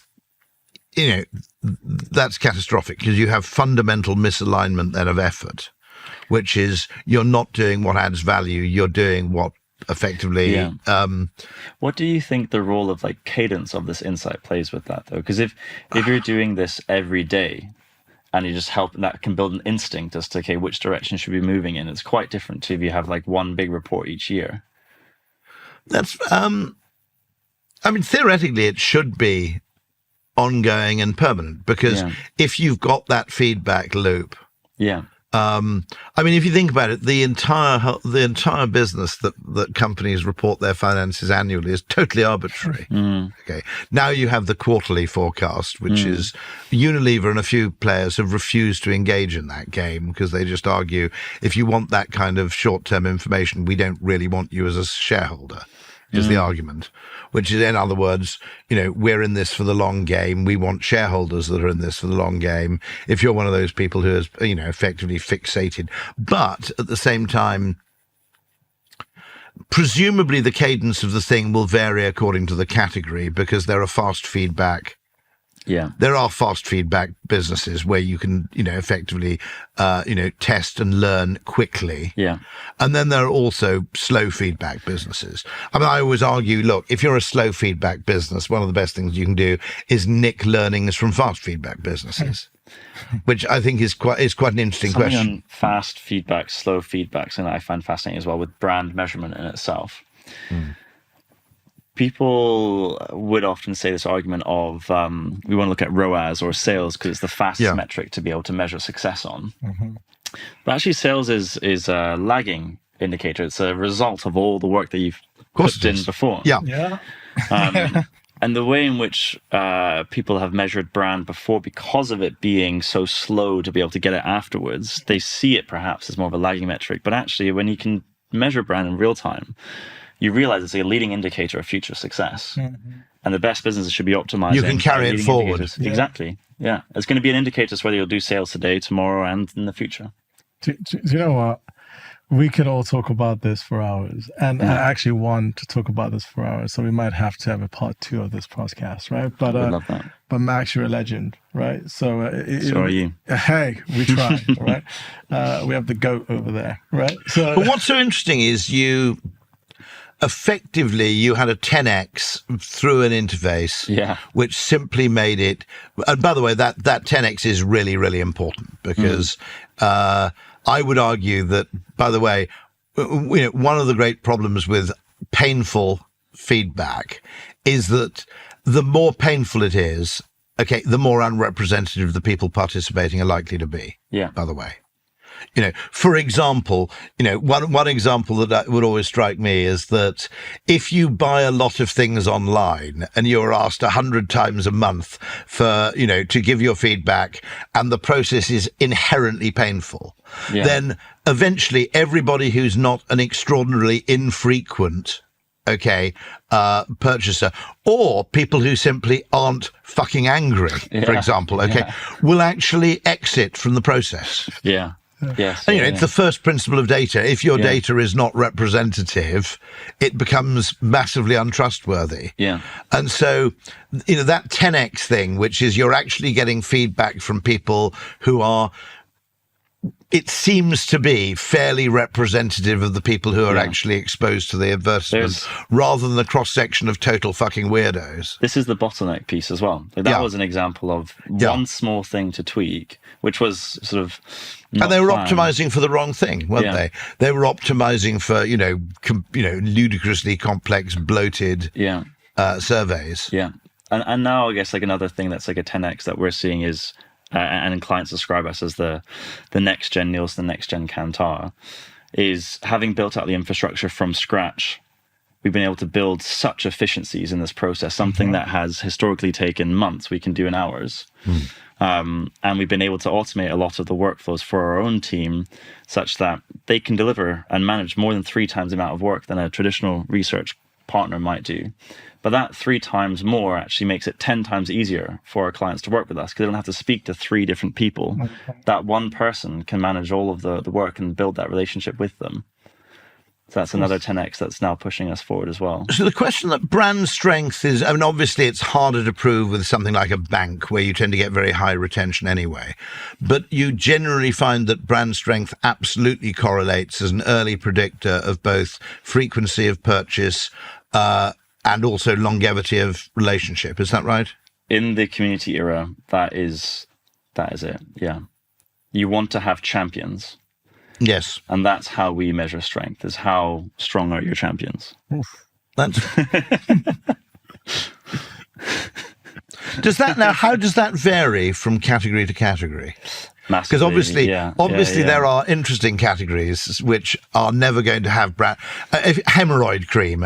catastrophic, because you have fundamental misalignment then of effort, which is you're not doing what adds value, you're doing what effectively what do you think the role of like cadence of this insight plays with that, though? Because if you're doing this every day and you just help, that can build an instinct as to, okay, which direction should we be moving in. It's quite different to if you have like one big report each year. That's theoretically it should be ongoing and permanent, because if you've got that feedback loop, if you think about it, the entire business that companies report their finances annually is totally arbitrary. Okay, now you have the quarterly forecast, which is Unilever and a few players have refused to engage in that game, because they just argue, if you want that kind of short-term information, we don't really want you as a shareholder. Is the argument, which is, in other words, we're in this for the long game. We want shareholders that are in this for the long game. If you're one of those people who is, effectively fixated, but at the same time, presumably the cadence of the thing will vary according to the category, because there are fast feedback. There are fast feedback businesses where you can, effectively, test and learn quickly. And then there are also slow feedback businesses. I always argue, look, if you're a slow feedback business, one of the best things you can do is nick learnings from fast feedback businesses, which I think is quite an interesting question. On fast feedback, slow feedback, something that I find fascinating as well with brand measurement in itself. People would often say this argument of we want to look at ROAS or sales because it's the fastest metric to be able to measure success on. But actually, sales is a lagging indicator. It's a result of all the work that you've put in before. And the way in which people have measured brand before, because of it being so slow to be able to get it afterwards, they see it perhaps as more of a lagging metric. But actually, when you can measure brand in real time, you realize it's a leading indicator of future success. And the best businesses should be optimizing. You can carry it forward. Exactly. Yeah. It's going to be an indicator as whether you'll do sales today, tomorrow, and in the future. Do you know what? We could all talk about this for hours. And I actually want to talk about this for hours. So we might have to have a part 2 of this podcast, right? But I love that. But Max, you're a legend, right? So so are you. Hey, we try, right? We have the goat over there, right? So, but what's so interesting is you had a 10x through an interface, which simply made it. And by the way, that 10x is really, really important, because I would argue that, by the way, one of the great problems with painful feedback is that the more painful it is, the more unrepresentative the people participating are likely to be. By the way. For example, one example that would always strike me is that if you buy a lot of things online and you're asked 100 times a month for, to give your feedback, and the process is inherently painful, then eventually everybody who's not an extraordinarily infrequent purchaser, or people who simply aren't fucking angry, for example, will actually exit from the process. Yes. And, it's the first principle of data. If your data is not representative, it becomes massively untrustworthy. And so, that 10x thing, which is you're actually getting feedback from people who are it seems to be fairly representative of the people who are actually exposed to the advertisement, rather than the cross-section of total fucking weirdos. This is the bottleneck piece as well. Like, that was an example of one small thing to tweak, which was sort of and they were optimizing for the wrong thing, weren't they? They were optimizing for, ludicrously complex, bloated surveys. Yeah. And now I guess like another thing that's like a 10x that we're seeing is, and clients describe us as the next gen Nielsen, the next gen Kantar, is having built out the infrastructure from scratch. We've been able to build such efficiencies in this process, something that has historically taken months, we can do in hours. And we've been able to automate a lot of the workflows for our own team such that they can deliver and manage more than 3 times the amount of work than a traditional research partner might do. But that 3 times more actually makes it 10 times easier for our clients to work with us, because they don't have to speak to 3 different people. That one person can manage all of the work and build that relationship with them. So that's another 10x that's now pushing us forward as well. So the question that brand strength is, I mean, obviously it's harder to prove with something like a bank where you tend to get very high retention anyway. But you generally find that brand strength absolutely correlates as an early predictor of both frequency of purchase and also longevity of relationship. Is that right? In the community era, that is it. Yeah. You want to have champions. Yes. And that's how we measure strength, is how strong are your champions. That's... how does that vary from category to category? Because obviously there are interesting categories which are never going to have brand... hemorrhoid cream,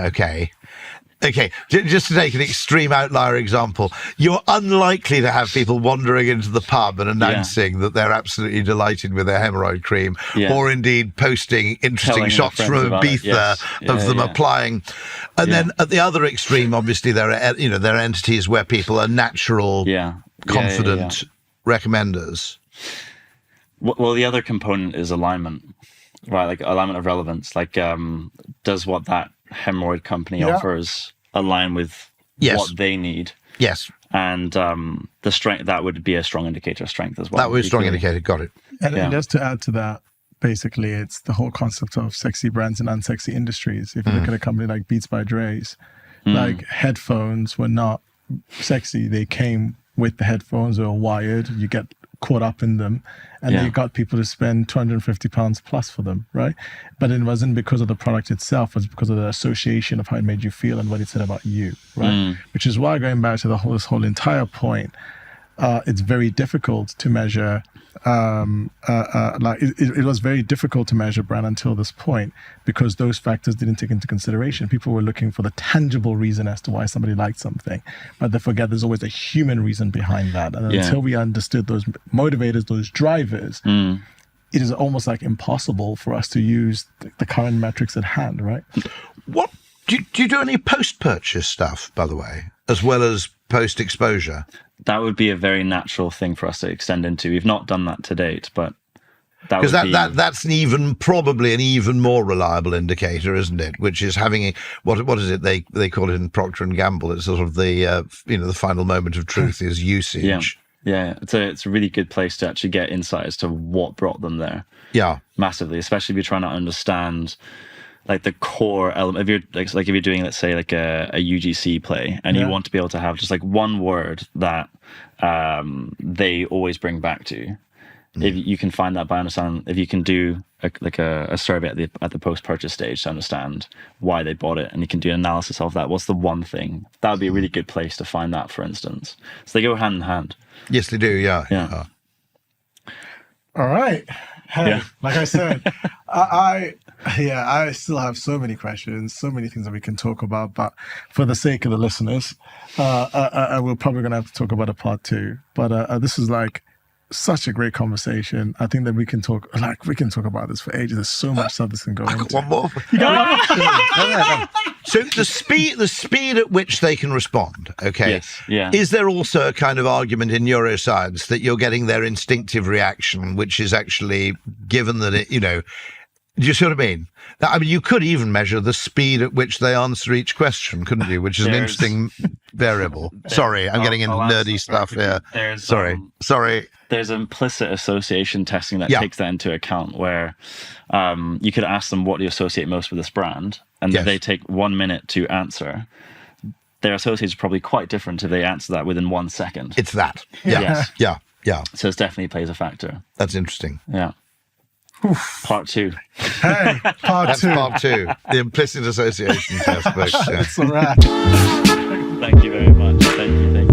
Okay, just to take an extreme outlier example, you're unlikely to have people wandering into the pub and announcing that they're absolutely delighted with their hemorrhoid cream, or indeed posting interesting shots from Ibiza of them applying. And then at the other extreme, obviously, there are entities where people are natural, confident recommenders. Well, the other component is alignment, right? Like alignment of relevance. Like, does what that hemorrhoid company offers align with what they need? Yes. And the strength, that would be a strong indicator of strength as well. That would be a strong indicator. Got it. And just to add to that, basically, it's the whole concept of sexy brands and unsexy industries. If you look at a company like Beats by Dre's, like headphones were not sexy. They came with the headphones, they were wired. You get caught up in them, and then you got people to spend £250 plus for them, right? But it wasn't because of the product itself, it was because of the association of how it made you feel and what it said about you, right? Which is why, going back to this whole entire point, it's very difficult to measure it was very difficult to measure brand until this point, because those factors didn't take into consideration. People were looking for the tangible reason as to why somebody liked something, but they forget there's always a human reason behind that. And until we understood those motivators, those drivers, it is almost like impossible for us to use the current metrics at hand, right? What do you do any post-purchase stuff, by the way, as well as post-exposure? That would be a very natural thing for us to extend into. We've not done that to date, but that's probably an even more reliable indicator, isn't it? Which is having what is it they call it in Procter and Gamble? It's sort of the the final moment of truth is usage. Yeah. It's a really good place to actually get insight as to what brought them there. Yeah, massively, especially if you're trying to understand like the core element. If you're doing, let's say, like a UGC play, and you want to be able to have just like one word that they always bring back to. If you can find that by understanding, if you can do a survey at the post-purchase stage to understand why they bought it, and you can do an analysis of that, what's the one thing? That would be a really good place to find that, for instance. So they go hand in hand. Yes, they do. Yeah. All right. Hey, like I said, I still have so many questions, so many things that we can talk about, but for the sake of the listeners, we're probably going to have to talk about a part 2. But this is like such a great conversation. I think that we can talk about this for ages. There's so much stuff this can go into. One more. You got one? So the speed at which they can respond, okay? Yes, yeah. Is there also a kind of argument in neuroscience that you're getting their instinctive reaction, which is actually given that it, do you see what I mean? I mean, you could even measure the speed at which they answer each question, couldn't you? Which is an interesting variable. Sorry, I'm getting into nerdy stuff here. Sorry. There's implicit association testing that takes that into account, where you could ask them what do you associate most with this brand, and if they take 1 minute to answer, their associates are probably quite different if they answer that within 1 second. It's that. Yeah. Yeah. So it definitely plays a factor. That's interesting. Yeah. Oof. Part 2. Hey, part 2. Part 2. The implicit association test. It's a wrap. Thank you very much. Thank you.